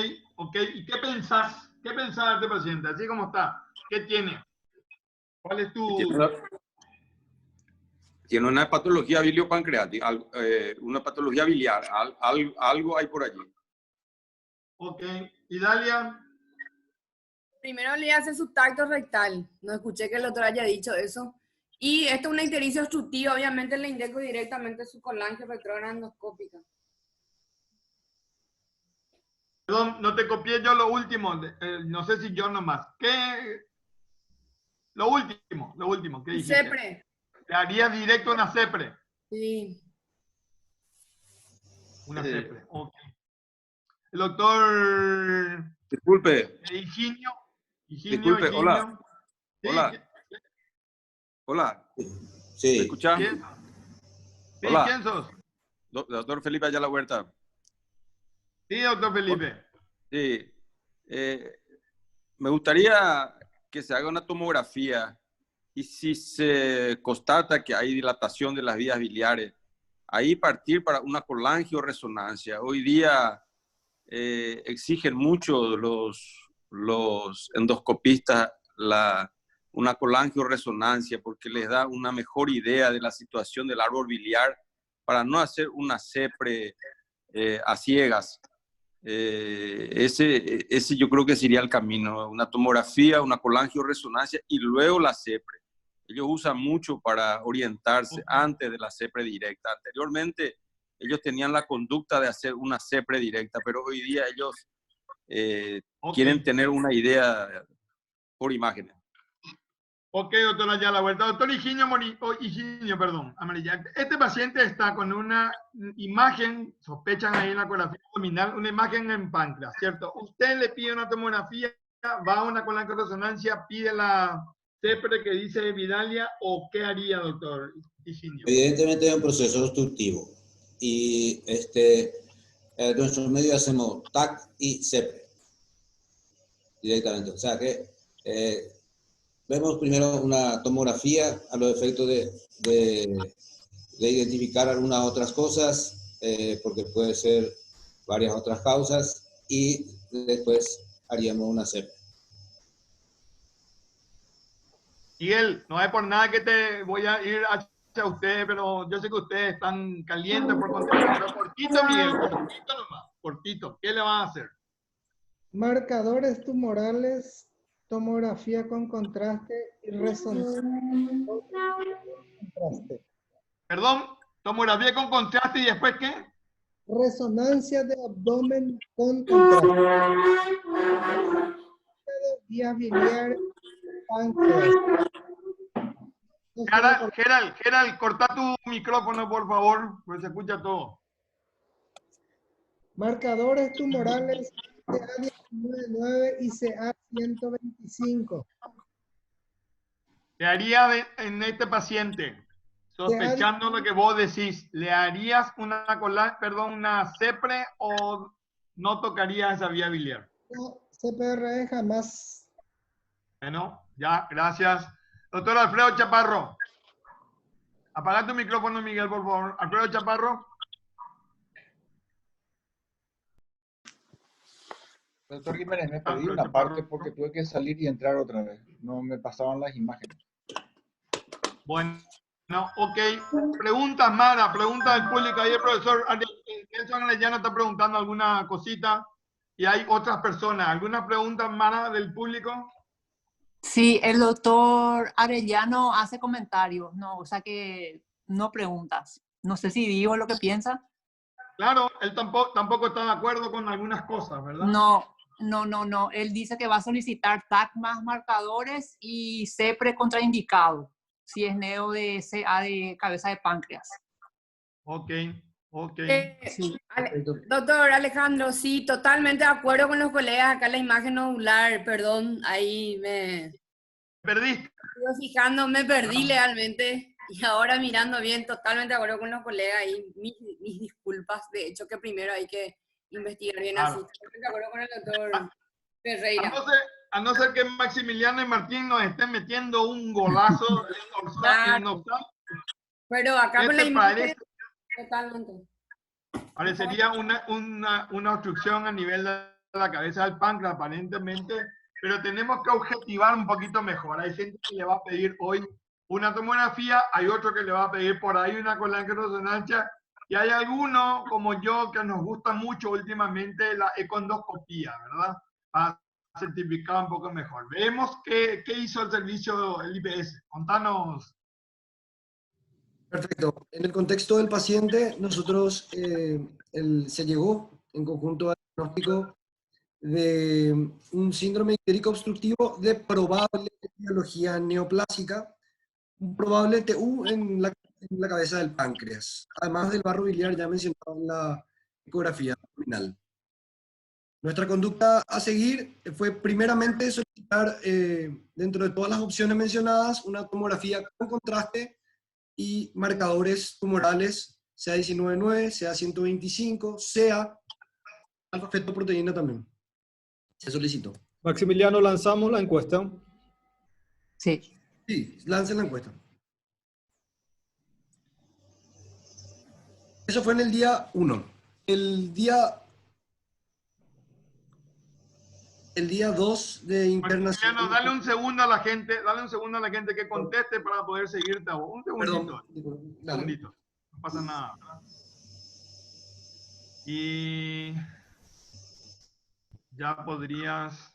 ¿Y qué pensás? ¿Qué pensás de este paciente? Así como está. ¿Qué tiene? ¿Cuál es tu...? Tiene una patología biliopancreática, una patología biliar, algo hay por allí. Ok. ¿Y Dalia? Primero le hace su tacto rectal. No escuché que el doctor haya dicho eso. Y esto es una ictericia obstructiva. Obviamente le indico directamente su colangio retrógrada endoscópica. Perdón, no te copié yo lo último. No sé si yo nomás. ¿Qué? Lo último. ¿Qué dijiste? CEPRE. ¿Le harías directo una CEPRE? Sí. Una CEPRE, ok. El doctor... Disculpe. Higinio. Disculpe, hola. Sí. Hola. Sí. ¿Me escuchas? ¿Quién? Sí, Hola. ¿quién sos? Doctor Felipe Ayala Huerta. Sí, doctor Felipe. Sí. Me gustaría que se haga una tomografía y si se constata que hay dilatación de las vías biliares, ahí partir para una colangioresonancia. Hoy día exigen mucho los endoscopistas una colangioresonancia porque les da una mejor idea de la situación del árbol biliar para no hacer una CEPRE a ciegas. Ese yo creo que sería el camino, una tomografía, una colangioresonancia y luego la CEPRE. Ellos usan mucho para orientarse antes de la CEPRE directa. Anteriormente ellos tenían la conducta de hacer una CEPRE directa, pero hoy día ellos quieren tener una idea por imágenes. Ok, doctor Ayala Huerta. Doctor Higinio, amarilla. Este paciente está con una imagen, sospechan ahí en la ecografía abdominal, una imagen en páncreas, ¿cierto? Usted le pide una tomografía, va a una colangioresonancia, pide la CEPRE que dice Vidalia, ¿o qué haría, doctor Higinio? Evidentemente es un proceso obstructivo y en nuestro medio hacemos TAC y CEPRE directamente. O sea que Vemos primero una tomografía a los efectos de identificar algunas otras cosas, porque puede ser varias otras causas, y después haríamos una CEP. Miguel, no es por nada que te voy a ir hacia ustedes, pero yo sé que ustedes están calientes por contestar. Pero cortito, Miguel, cortito nomás, cortito. ¿Qué le van a hacer? Marcadores tumorales, tomografía con contraste y resonancia con contraste. Perdón, tomografía con contraste y después ¿qué? Resonancia de abdomen con contraste. Vías biliares, páncreas. Gerald, corta tu micrófono, por favor, porque se escucha todo. Marcadores tumorales CA19 y CA125. Le haría en este paciente, sospechando lo que vos decís, ¿le harías una CEPRE o no tocarías esa vía biliar? No, CPRE jamás. Bueno, ya, gracias. Doctor Alfredo Chaparro. Apaga tu micrófono, Miguel, por favor. Alfredo Chaparro. Doctor Jiménez, me perdí una parte porque tuve que salir y entrar otra vez. No me pasaban las imágenes. Bueno, ok. Preguntas, Mara, preguntas del público. Ahí el profesor Nelson Arellano está preguntando alguna cosita y hay otras personas. ¿Alguna pregunta, Mara, del público? Sí, el doctor Arellano hace comentarios, no, o sea que no preguntas. No sé si digo lo que piensa. Claro, él tampoco está de acuerdo con algunas cosas, ¿verdad? No. Él dice que va a solicitar TAC más marcadores y CEPRE contraindicado, si es neo de CA de cabeza de páncreas. Ok. Sí. Doctor Alejandro, sí, totalmente de acuerdo con los colegas. Acá la imagen ocular, perdón, ahí me perdiste. Me perdí legalmente. Y ahora mirando bien, totalmente de acuerdo con los colegas. Y mis disculpas, de hecho, que primero hay que investigar bien así. Estoy de acuerdo con el doctor Ferreira. A no ser que Maximiliano y Martín nos estén metiendo un golazo en dorsal. Pero acá con la imagen, totalmente. Parecería una obstrucción a nivel de la cabeza del páncreas, aparentemente, pero tenemos que objetivar un poquito mejor. Hay gente que le va a pedir hoy una tomografía, hay otro que le va a pedir por ahí una colangioresonancia, y hay alguno, como yo, que nos gusta mucho últimamente la econdoscopía, ¿verdad? Para certificar un poco mejor. Veamos qué hizo el servicio, el IPS. Contanos. Perfecto. En el contexto del paciente, nosotros se llegó en conjunto al diagnóstico de un síndrome ictérico obstructivo de probable etiología neoplásica, un probable TU en la cabeza del páncreas, además del barro biliar ya mencionado en la ecografía abdominal. Nuestra conducta a seguir fue primeramente solicitar, dentro de todas las opciones mencionadas, una tomografía con contraste y marcadores tumorales, CA19-9, CA125, CA, alfa-fetoproteína también. Se solicitó. Maximiliano, ¿lanzamos la encuesta? Sí. Sí, lancen la encuesta. Eso fue en el día 1. El día 2 de internación. Maximiliano, dale un segundo a la gente que conteste para poder seguirte a vos. Un segundito. Perdón, un segundito. No pasa nada. Y ya podrías.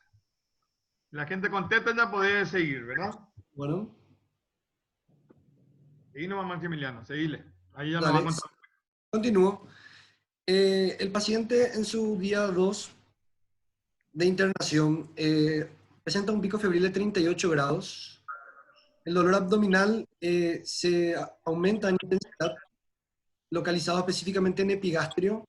La gente contesta, ya podés seguir, ¿verdad? Bueno. Seguí nomás, Maximiliano, seguile. Ahí ya nos va a contar. Continúo. El paciente en su día 2 de internación presenta un pico febril de 38 grados. El dolor abdominal se aumenta en intensidad, localizado específicamente en epigastrio,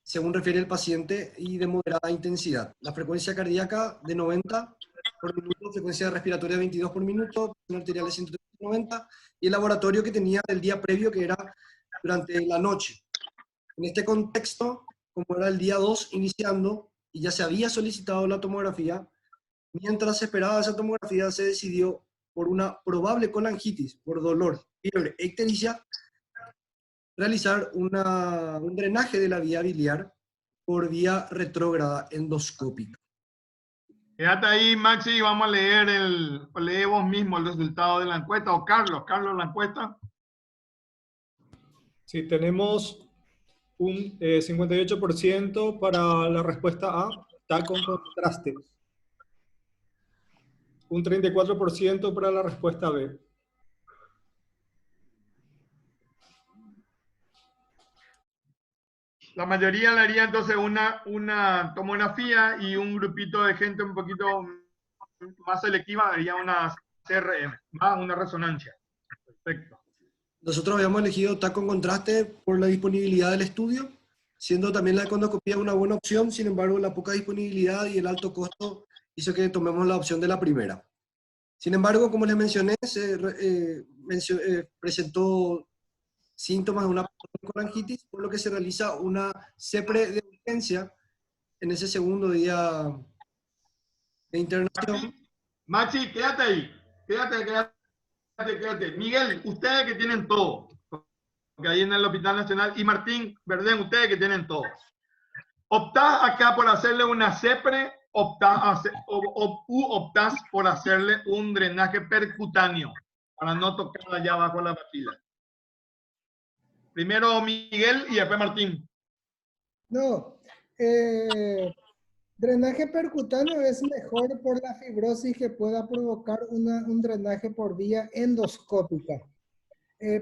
según refiere el paciente, y de moderada intensidad. La frecuencia cardíaca de 90 por minuto, frecuencia respiratoria de 22 por minuto, presión arterial de 190, y el laboratorio que tenía del día previo, que era durante la noche. En este contexto, como era el día 2 iniciando, y ya se había solicitado la tomografía, Mientras se esperaba esa tomografía, se decidió por una probable colangitis, por dolor, fiebre, ictericia, realizar un drenaje de la vía biliar por vía retrógrada endoscópica. Quédate ahí, Maxi, y vamos a leer lee vos mismo el resultado de la encuesta. O Carlos, la encuesta. Sí, tenemos un 58% para la respuesta A, TAC con contraste. Un 34% para la respuesta B. La mayoría le haría entonces una tomografía y un grupito de gente un poquito más selectiva haría una CRM, más una resonancia. Perfecto. Nosotros habíamos elegido TAC con contraste por la disponibilidad del estudio, siendo también la endoscopía una buena opción. Sin embargo, la poca disponibilidad y el alto costo hizo que tomemos la opción de la primera. Sin embargo, como les mencioné, presentó síntomas de una colangitis, por lo que se realiza una CEPRE de urgencia en ese segundo día de internación. Maxi, quédate ahí. Quédate. Miguel, ustedes que tienen todo, porque ahí en el Hospital Nacional, y Martín Verdén, ustedes que tienen todo. ¿Optás acá por hacerle una CEPRE optás por hacerle un drenaje percutáneo para no tocar allá abajo la papila? Primero Miguel y después Martín. No, drenaje percutáneo es mejor por la fibrosis que pueda provocar un drenaje por vía endoscópica.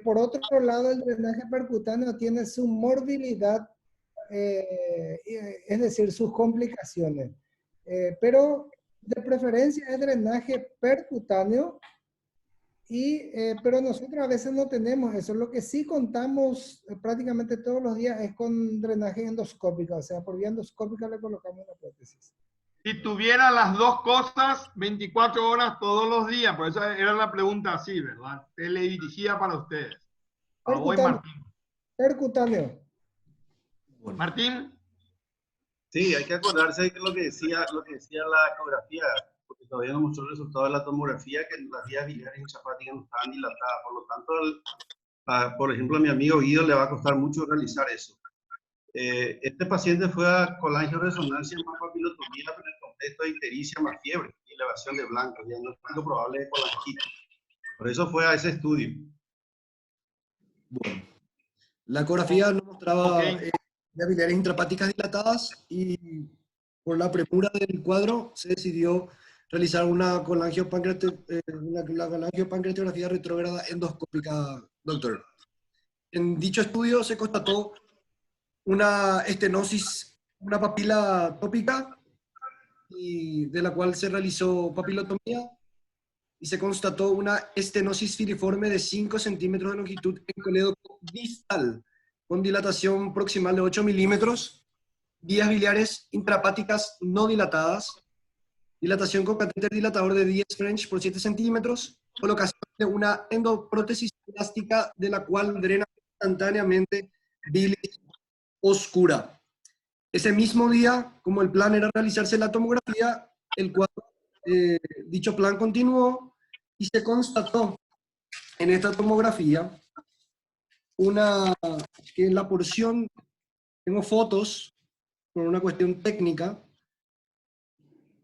Por otro lado, el drenaje percutáneo tiene su morbilidad, es decir, sus complicaciones. Pero de preferencia es drenaje percutáneo, pero nosotros a veces no tenemos eso. Lo que sí contamos prácticamente todos los días es con drenaje endoscópico, o sea, por vía endoscópica le colocamos una prótesis. Si tuviera las dos cosas, 24 horas todos los días, por eso era la pregunta así, ¿verdad? Teledirigida para ustedes. A vos, Martín. Percutáneo. Martín. Sí, hay que acordarse de lo que decía la ecografía, porque todavía no mostró el resultado de la tomografía, que las vías biliares intrahepáticas no estaban dilatadas. Por lo tanto, por ejemplo, a mi amigo Guido le va a costar mucho realizar eso. Este paciente fue a colangioresonancia más papilotomía, pero en el contexto de ictericia más fiebre y elevación de blancos, diagnóstico probable de colangitis. Por eso fue a ese estudio. Bueno, la ecografía no mostraba vías biliares intrahepáticas dilatadas y por la premura del cuadro se decidió realizar una colangiopancreatografía retrógrada endoscópica, doctor. En dicho estudio se constató una estenosis, una papila tópica, y de la cual se realizó papilotomía y se constató una estenosis filiforme de 5 centímetros de longitud en colédoco distal, con dilatación proximal de 8 milímetros, vías biliares intrahepáticas no dilatadas, dilatación con catéter dilatador de 10 French por 7 centímetros, colocación de una endoprótesis plástica de la cual drena instantáneamente bilis oscura. Ese mismo día, como el plan era realizarse la tomografía, dicho plan continuó y se constató en esta tomografía que en la porción, tengo fotos por una cuestión técnica,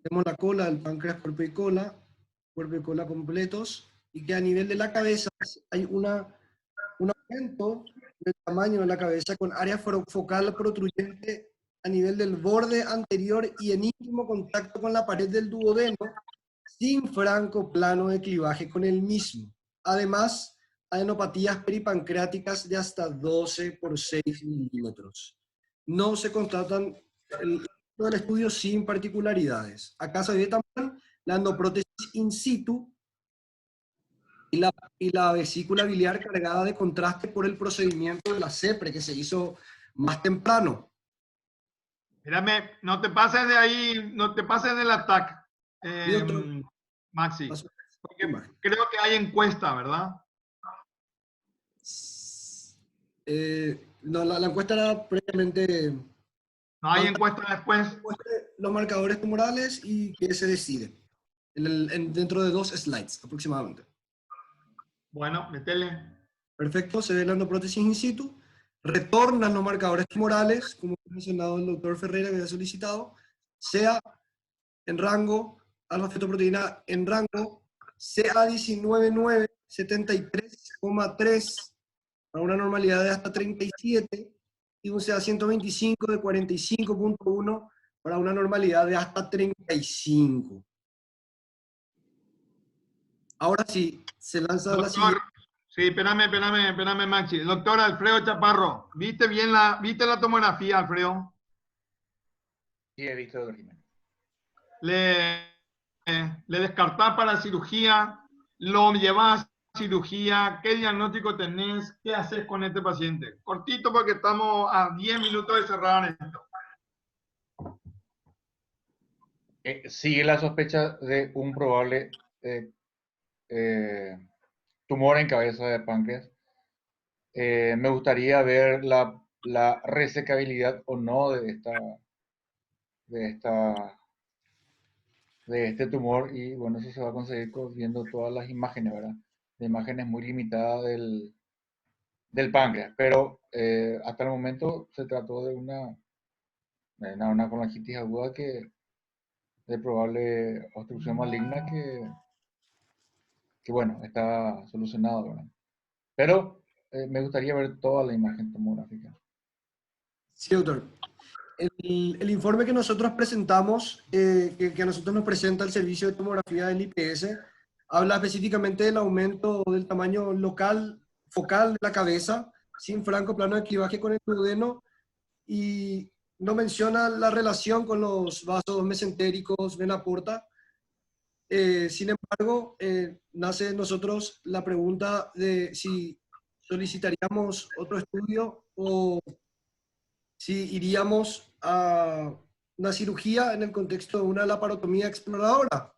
tenemos la cola, el páncreas, cuerpo y cola completos, y que a nivel de la cabeza hay un aumento del tamaño de la cabeza con área focal protruyente a nivel del borde anterior y en íntimo contacto con la pared del duodeno, sin franco plano de clivaje con el mismo. Además, adenopatías peripancreáticas de hasta 12 por 6 milímetros. No se constatan el estudio sin particularidades. Acá se ve también la endoprótesis in situ y la vesícula biliar cargada de contraste por el procedimiento de la CEPRE que se hizo más temprano. Espérame, no te pases de ahí, no te pases del ataque, Maxi. Porque creo que hay encuesta, ¿verdad? No, la encuesta era previamente... No hay encuesta después. Los marcadores tumorales y qué se decide. dentro de 2 slides aproximadamente. Bueno, metele. Perfecto, se ve la endoprótesis in situ, retornan los marcadores tumorales, como ha mencionado el doctor Ferreira que había solicitado, sea en rango, alfa-fetoproteína en rango, CA199, 73,3 para una normalidad de hasta 37, y un CA125 de 45,1 para una normalidad de hasta 35. Ahora sí, se lanza la siguiente. Sí, espérame, Maxi. Doctor Alfredo Chaparro, ¿viste la tomografía, Alfredo? Sí, he visto, doctor Jiménez. Le descartás para cirugía, lo llevas a cirugía, ¿qué diagnóstico tenés? ¿Qué haces con este paciente? Cortito porque estamos a 10 minutos de cerrar esto. Sigue la sospecha de un probable tumor en cabeza de páncreas. Me gustaría ver la resecabilidad o no de este tumor, y bueno, eso se va a conseguir viendo todas las imágenes, ¿verdad? De imágenes muy limitadas del páncreas, pero hasta el momento se trató de una colangitis aguda de probable obstrucción maligna que bueno, está solucionado, ¿verdad? Pero me gustaría ver toda la imagen tomográfica. Sí, doctor. El informe que nosotros presentamos, que a nosotros nos presenta el servicio de tomografía del IPS, habla específicamente del aumento del tamaño focal de la cabeza, sin franco plano de clivaje con el duodeno, y no menciona la relación con los vasos mesentéricos, vena porta. Sin embargo, nace en nosotros la pregunta de si solicitaríamos otro estudio o si iríamos a una cirugía en el contexto de una laparotomía exploradora.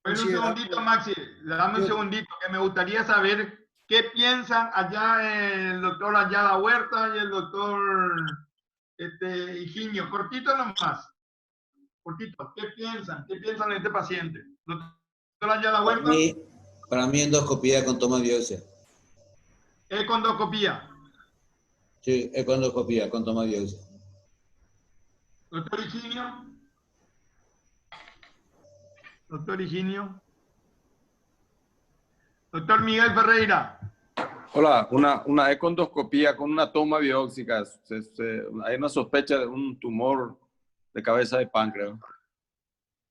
Bueno, un segundito, Maxi, dame un segundito, que me gustaría saber qué piensan allá el doctor Ayala Huerta y el doctor Higinio. Cortito nomás. Cortito, ¿qué piensan? ¿Qué piensan de este paciente? Doctor Ayala Huerta. Para mí endoscopía con toma de biopsia. Econdoscopía. Sí, econdoscopía con toma de biopsia. Doctor Higinio. Doctor Higinio. Doctor Miguel Ferreira. Hola, una econdoscopía con una toma biópsica. Hay una sospecha de un tumor de cabeza de páncreas.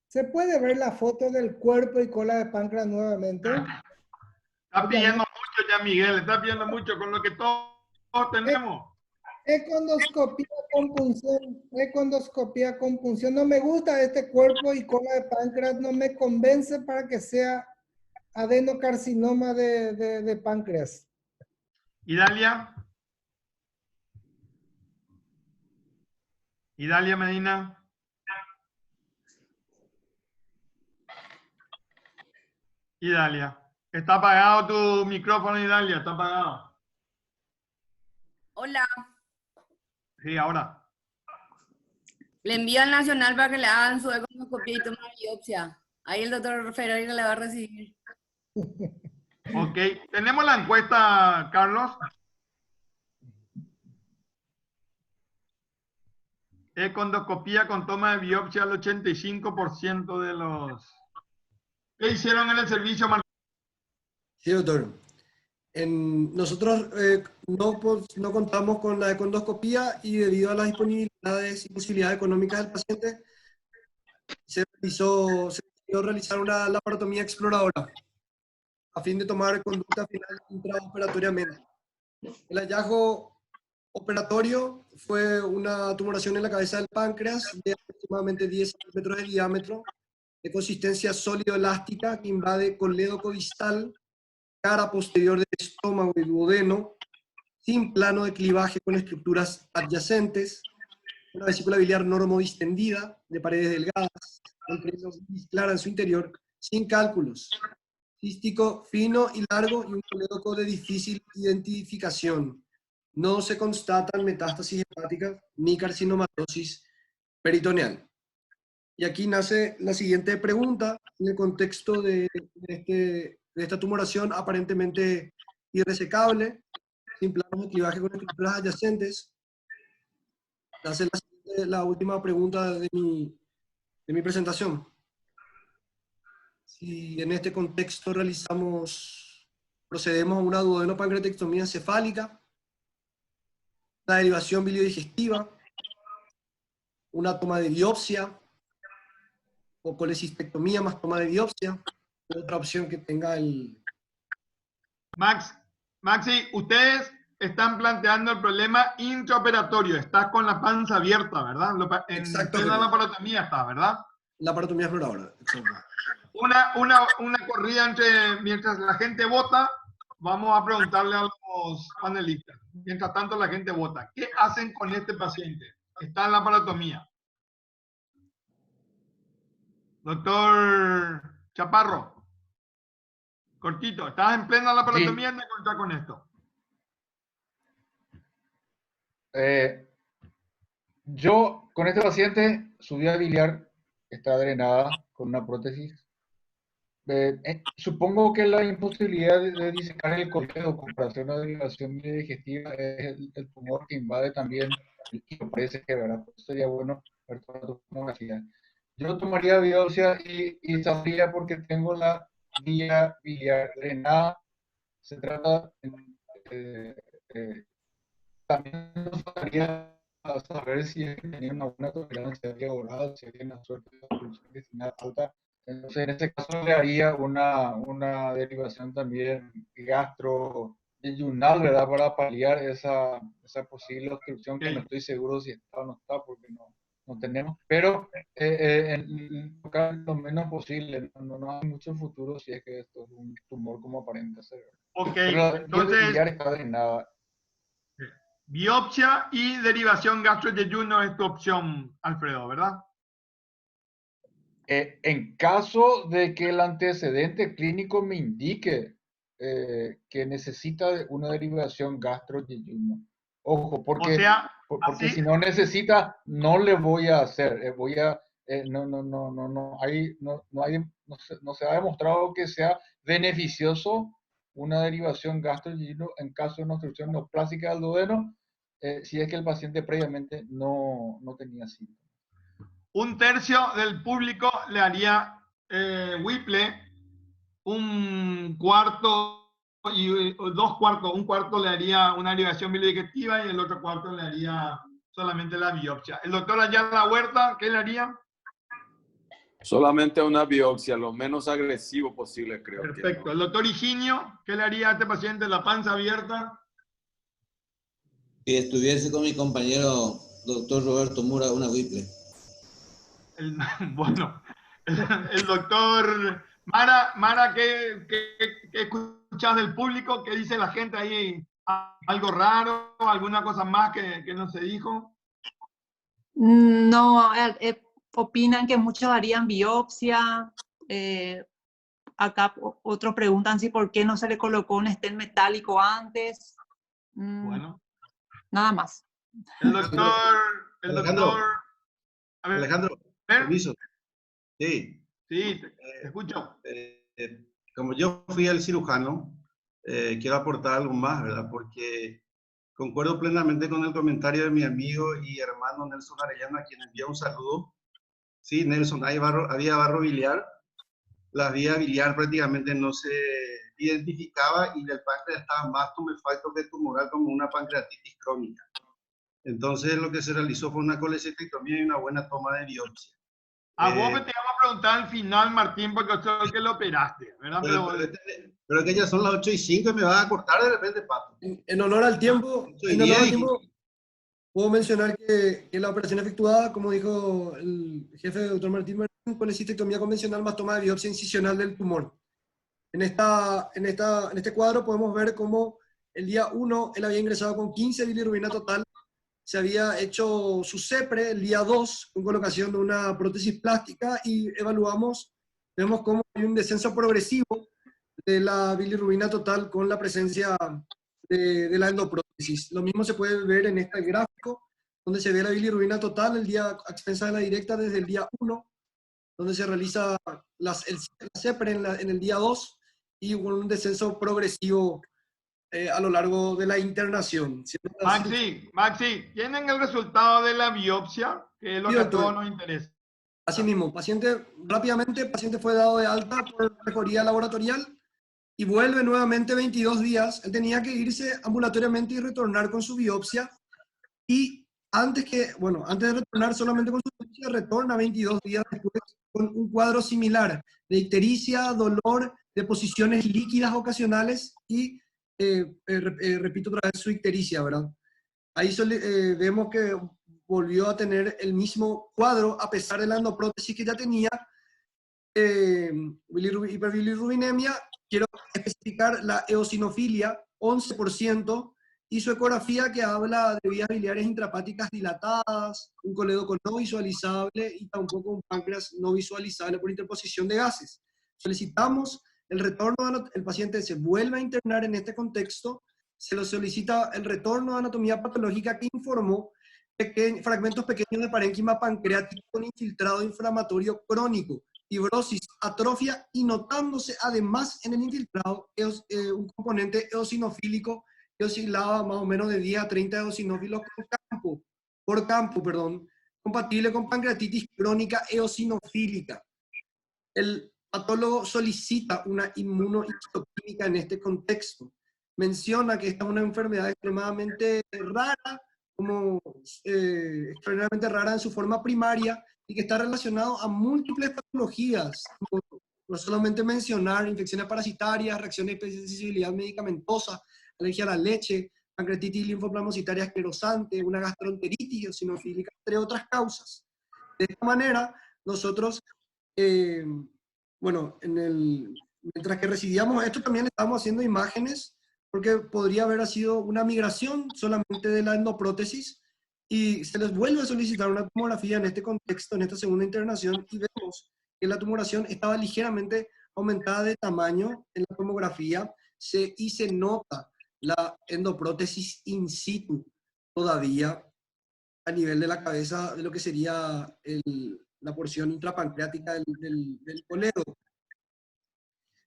¿Se puede ver la foto del cuerpo y cola de páncreas nuevamente? Está pidiendo mucho ya, Miguel. Está pidiendo mucho con lo que todos tenemos. Econdoscopía con punción. No me gusta este cuerpo y cola de páncreas. No me convence para que sea adenocarcinoma de páncreas. Idalia. Idalia Medina. Idalia. Está apagado tu micrófono, Idalia. Está apagado. Hola. Sí, ahora. Le envío al Nacional para que le hagan su econdoscopia y toma biopsia. Ahí el doctor Ferreira le va a recibir. Ok. ¿Tenemos la encuesta, Carlos? Econdoscopía con toma de biopsia al 85% de los... ¿Qué hicieron en el servicio, Martín? Sí, doctor. Nosotros no contamos con la econdoscopía y debido a las disponibilidades y posibilidades económicas del paciente, se decidió realizar una laparotomía exploradora a fin de tomar conducta final intraoperatoriamente. El hallazgo operatorio fue una tumoración en la cabeza del páncreas de aproximadamente 10 centímetros de diámetro, de consistencia sólido-elástica que invade colédoco distal, cara posterior del estómago y duodeno, sin plano de clivaje con estructuras adyacentes, una vesícula biliar normodistendida, de paredes delgadas, con pelvis clara en su interior, sin cálculos, cístico fino y largo y un colédoco de difícil identificación. No se constatan metástasis hepáticas ni carcinomatosis peritoneal. Y aquí nace la siguiente pregunta, en el contexto de esta tumoración aparentemente irresecable, sin planos de clivaje con estructuras adyacentes. Nace la última pregunta de mi presentación. Si en este contexto procedemos a una duodenopancreatectomía cefálica, la derivación biliodigestiva, una toma de biopsia, o colecistectomía más toma de biopsia, otra opción que tenga el... Maxi, ustedes están planteando el problema intraoperatorio. Estás con la panza abierta, ¿verdad? Exacto. En la laparotomía está, ¿verdad? La laparotomía exploradora, exacto. Una corrida mientras la gente vota, vamos a preguntarle a los panelistas. Mientras tanto la gente vota. ¿Qué hacen con este paciente? Está en la laparotomía. Doctor Chaparro, cortito, estás en plena laparotomía y te encontrás con esto. Yo, con este paciente, su vía biliar está drenada con una prótesis. Supongo que la imposibilidad de disecar el coledo para hacer una derivación digestiva es el tumor que invade también, y me parece que, ¿verdad? Pues sería bueno ver toda la tomografía. Yo tomaría biopsia y sabría porque tengo la vía biliar drenada. Se trata, también nos faltaría saber si es que tenía una buena tolerancia a vía oral, si había una suerte de obstrucción intestinal alta. Entonces, en ese caso le haría una derivación también gastro-yeyunal, ¿verdad? Para paliar esa posible obstrucción, que no estoy seguro si está o no está, porque no tenemos. Pero lo menos posible, no hay mucho futuro si es que esto es un tumor como aparenta ser. Ok, pero entonces... está drenada. Biopsia y derivación gastro-yeyuno es tu opción, Alfredo, ¿verdad? En caso de que el antecedente clínico me indique que necesita una derivación gastro-yeyuno. Ojo, porque si no necesita, no le voy a hacer. No se ha demostrado que sea beneficioso una derivación gastro-yeyuno en caso de una obstrucción neoplásica del duodeno, si es que el paciente previamente no tenía síntomas. Un tercio del público le haría Whipple, un cuarto y dos cuartos, un cuarto le haría una derivación biliodigestiva y el otro cuarto le haría solamente la biopsia. El doctor Ayala Huerta, ¿qué le haría? Solamente una biopsia, lo menos agresivo posible, creo. Perfecto. Que, ¿no? El doctor Higinio, ¿qué le haría a este paciente? La panza abierta. Si estuviese con mi compañero doctor Roberto Mura, una Whipple. Bueno, el doctor Mara, ¿qué escuchas del público? ¿Qué dice la gente ahí? ¿Algo raro? ¿Alguna cosa más que no se dijo? No, opinan que muchos harían biopsia. Acá otros preguntan si por qué no se le colocó un stent metálico antes. Bueno. Nada más. El doctor... Alejandro, permiso. Sí. Sí, te escucho. Como yo fui el cirujano, quiero aportar algo más, ¿verdad? Porque concuerdo plenamente con el comentario de mi amigo y hermano Nelson Arellano, a quien envía un saludo. Sí, Nelson, había barro biliar. La vía biliar prácticamente no se identificaba y del páncreas estaba más tumefacto que tumoral, como una pancreatitis crónica. Entonces lo que se realizó fue una colecistectomía y una buena toma de biopsia. A vos me te iba a preguntar al final, Martín, porque yo soy el que lo operaste, ¿verdad? Pero que ya son las 8:05 y me vas a cortar de repente, Pato. En honor al tiempo, puedo mencionar que la operación efectuada, como dijo el jefe del doctor Martín Martín, colecistectomía convencional más toma de biopsia incisional del tumor. En este cuadro podemos ver cómo el día 1 él había ingresado con 15 bilirrubina total, se había hecho su CEPRE el día 2 con colocación de una prótesis plástica y vemos cómo hay un descenso progresivo de la bilirrubina total con la presencia de la endoprótesis. Lo mismo se puede ver en este gráfico, donde se ve la bilirrubina total a expensas de la directa desde el día 1 donde se realiza la CEPRE en el día 2 y un descenso progresivo a lo largo de la internación. Maxi, ¿tienen el resultado de la biopsia? Que es lo que a todos nos interesa. Así mismo, rápidamente, el paciente fue dado de alta por mejoría laboratorial y vuelve nuevamente 22 días. Él tenía que irse ambulatoriamente y retornar con su biopsia. Y antes de retornar solamente con su biopsia, retorna 22 días después con un cuadro similar de ictericia, dolor, deposiciones líquidas ocasionales y, repito otra vez, su ictericia, ¿verdad? Ahí vemos que volvió a tener el mismo cuadro a pesar de la endoprótesis que ya tenía, hiperbilirrubinemia. Quiero especificar la eosinofilia, 11%, y su ecografía que habla de vías biliares intrahepáticas dilatadas, un colédoco no visualizable y tampoco un páncreas no visualizable por interposición de gases. Solicitamos el retorno, el paciente se vuelve a internar en este contexto, se le solicita el retorno de anatomía patológica que informó fragmentos pequeños de parénquima pancreático con infiltrado inflamatorio crónico, fibrosis, atrofia y notándose además en el infiltrado un componente eosinofílico que oscilaba más o menos de 10 a 30 eosinófilos por campo, compatible con pancreatitis crónica eosinofílica. El patólogo solicita una inmunohistoquímica en este contexto. Menciona que esta es una enfermedad extremadamente rara, extraordinariamente rara en su forma primaria y que está relacionado a múltiples patologías, no solamente mencionar infecciones parasitarias, reacciones de sensibilidad medicamentosa, alergia a la leche, pancreatitis linfoplasmocitaria esclerosante, una gastroenteritis eosinofílica, entre otras causas. De esta manera, nosotros, mientras que recibíamos esto, también estábamos haciendo imágenes, porque podría haber sido una migración solamente de la endoprótesis, y se les vuelve a solicitar una tomografía en este contexto, en esta segunda internación, y vemos que la tumoración estaba ligeramente aumentada de tamaño en la tomografía, y se nota la endoprótesis in situ todavía a nivel de la cabeza de lo que sería la porción intrapancreática del colédoco.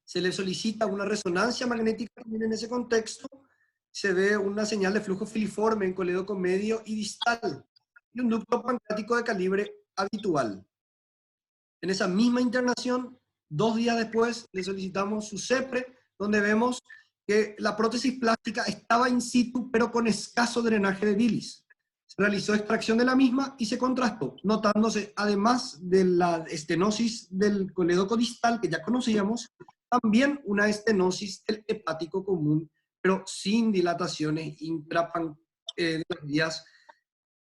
Se le solicita una resonancia magnética también en ese contexto. Se ve una señal de flujo filiforme en colédoco medio y distal y un ducto pancreático de calibre habitual. En esa misma internación, 2 días después, le solicitamos su CEPRE, donde vemos que la prótesis plástica estaba in situ, pero con escaso drenaje de bilis. Se realizó extracción de la misma y se contrastó, notándose, además de la estenosis del colédoco distal, que ya conocíamos, también una estenosis del hepático común, pero sin dilataciones de las vías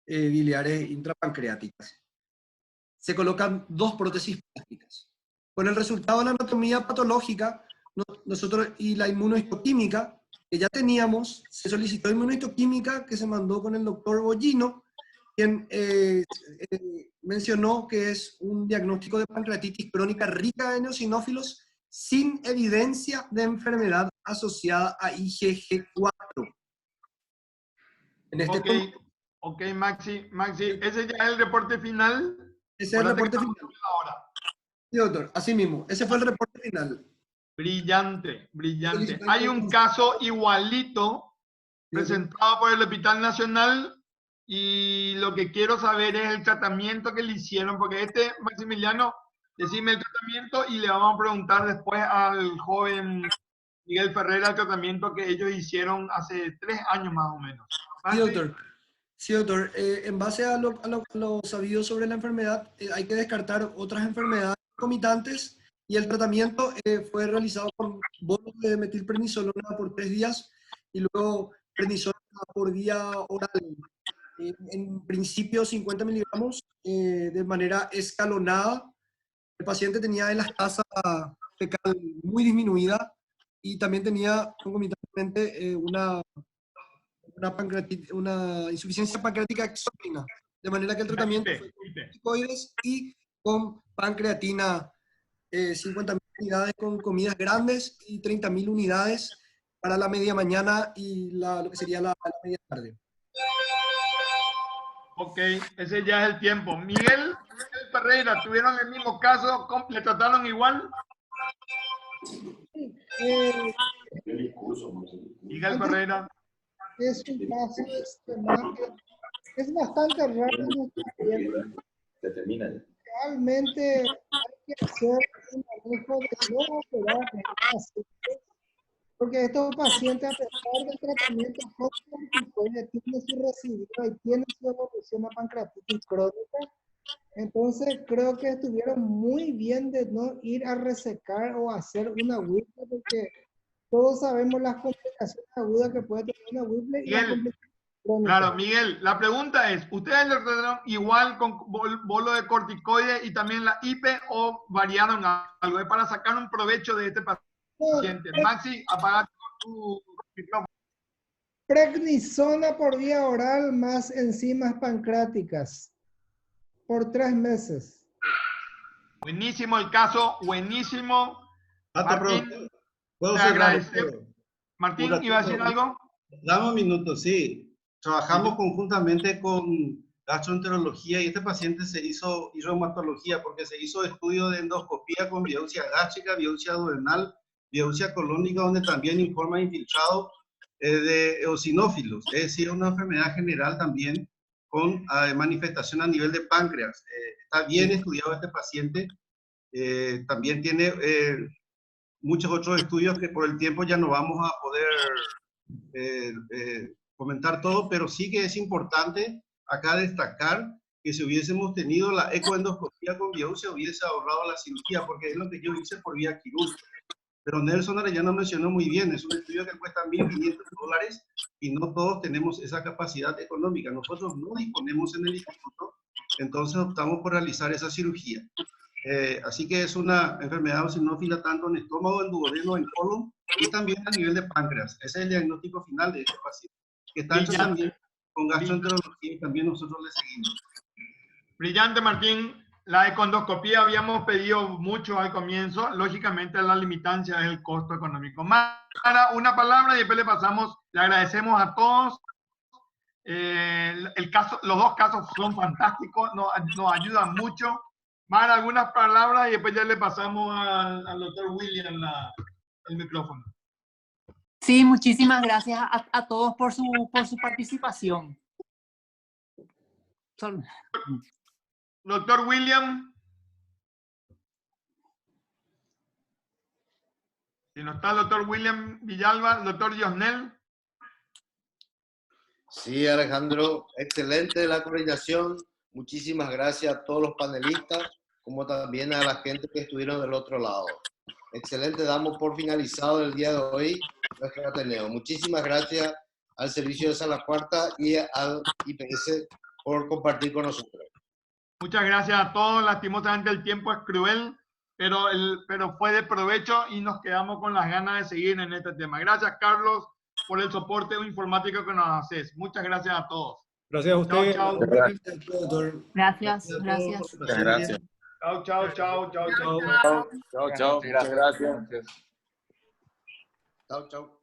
biliares intrapancreáticas. Se colocan 2 prótesis plásticas. Con el resultado de la anatomía patológica, nosotros y la inmunohistoquímica que ya teníamos, se solicitó inmunohistoquímica que se mandó con el doctor Bollino, quien mencionó que es un diagnóstico de pancreatitis crónica rica en eosinófilos sin evidencia de enfermedad asociada a IgG4. Ok, Maxi, ¿ese ya es el reporte final? Ese es el reporte final. Sí, doctor, así mismo, ese fue el reporte final. Brillante. Hay un caso igualito presentado por el Hospital Nacional y lo que quiero saber es el tratamiento que le hicieron, porque Maximiliano, decime el tratamiento y le vamos a preguntar después al joven Miguel Ferreira el tratamiento que ellos hicieron hace 3 años más o menos. Sí, doctor. En base a lo sabido sobre la enfermedad, hay que descartar otras enfermedades concomitantes y el tratamiento fue realizado con bonos de metilprednisolona por 3 días y luego prednisolona por vía oral. En principio 50 miligramos de manera escalonada. El paciente tenía elastasa fecal muy disminuida y también tenía concomitantemente una insuficiencia pancreática exógena, de manera que el tratamiento fue con corticoides y con pancreatina, 50.000 unidades con comidas grandes y 30.000 unidades para la media mañana y lo que sería la media tarde. Ok, ese ya es el tiempo. Miguel Ferreira, ¿tuvieron el mismo caso? ¿Le trataron igual? Miguel Ferreira. Es un caso es bastante raro. Realmente hay que hacer un manejo de no operar en pacientes, porque estos pacientes, a pesar del tratamiento con corticoides, tienen su recidiva y tienen su evolución a pancreatitis crónica. Entonces creo que estuvieron muy bien de no ir a resecar o hacer una Whipple, porque todos sabemos las complicaciones agudas que puede tener una Whipple y las complicaciones crónicas. Claro, Miguel, la pregunta es, ¿ustedes le trataron igual con bolo de corticoides y también la IPE o variaron algo? Es para sacar un provecho de este paciente. Maxi, apaga tu micrófono. Prednisona por vía oral más enzimas pancreáticas por 3 meses. Buenísimo el caso, buenísimo. Martín, ¿puedo te cerrar? agradecemos. Martín, ¿iba a decir algo? Dame un minuto, sí. Trabajamos conjuntamente con gastroenterología y este paciente se hizo reumatología porque se hizo estudio de endoscopía con biopsia gástrica, biopsia duodenal, biopsia colónica, donde también informa infiltrado de eosinófilos, es decir, una enfermedad general también con manifestación a nivel de páncreas. Está bien estudiado este paciente, también tiene muchos otros estudios que por el tiempo ya no vamos a poder comentar todo, pero sí que es importante acá destacar que si hubiésemos tenido la ecoendoscopía con biopsia hubiese ahorrado la cirugía, porque es lo que yo hice por vía quirúrgica. Pero Nelson Arellano mencionó muy bien, es un estudio que cuesta $1.500 y no todos tenemos esa capacidad económica. Nosotros no disponemos en el instituto, entonces optamos por realizar esa cirugía. Así que es una enfermedad eosinófila tanto en estómago, en duodeno, en colon y también a nivel de páncreas. Ese es el diagnóstico final de este paciente, que está hecho también con gastroenterología y también nosotros le seguimos. Brillante, Martín. La econdoscopía habíamos pedido mucho al comienzo. Lógicamente la limitancia es el costo económico. Mara, una palabra y después le pasamos. Le agradecemos a todos. Los dos casos son fantásticos, nos ayudan mucho. Mara, algunas palabras y después ya le pasamos al doctor William el micrófono. Sí, muchísimas gracias a todos por su participación. Doctor William. Si no está el doctor William Villalba, el doctor Yosnel. Sí, Alejandro, excelente la coordinación. Muchísimas gracias a todos los panelistas, como también a la gente que estuvieron del otro lado. Excelente, damos por finalizado el día de hoy nuestro Ateneo. Muchísimas gracias al Servicio de Sala Cuarta y al IPS por compartir con nosotros. Muchas gracias a todos. Lastimosamente el tiempo es cruel, pero fue de provecho y nos quedamos con las ganas de seguir en este tema. Gracias, Carlos, por el soporte informático que nos haces. Muchas gracias a todos. Gracias a usted. Chao, chao. Gracias, gracias. Muchas gracias. Chao, chao, chao, chao, chao. Chao, chao. Muchas gracias. Chao, chao.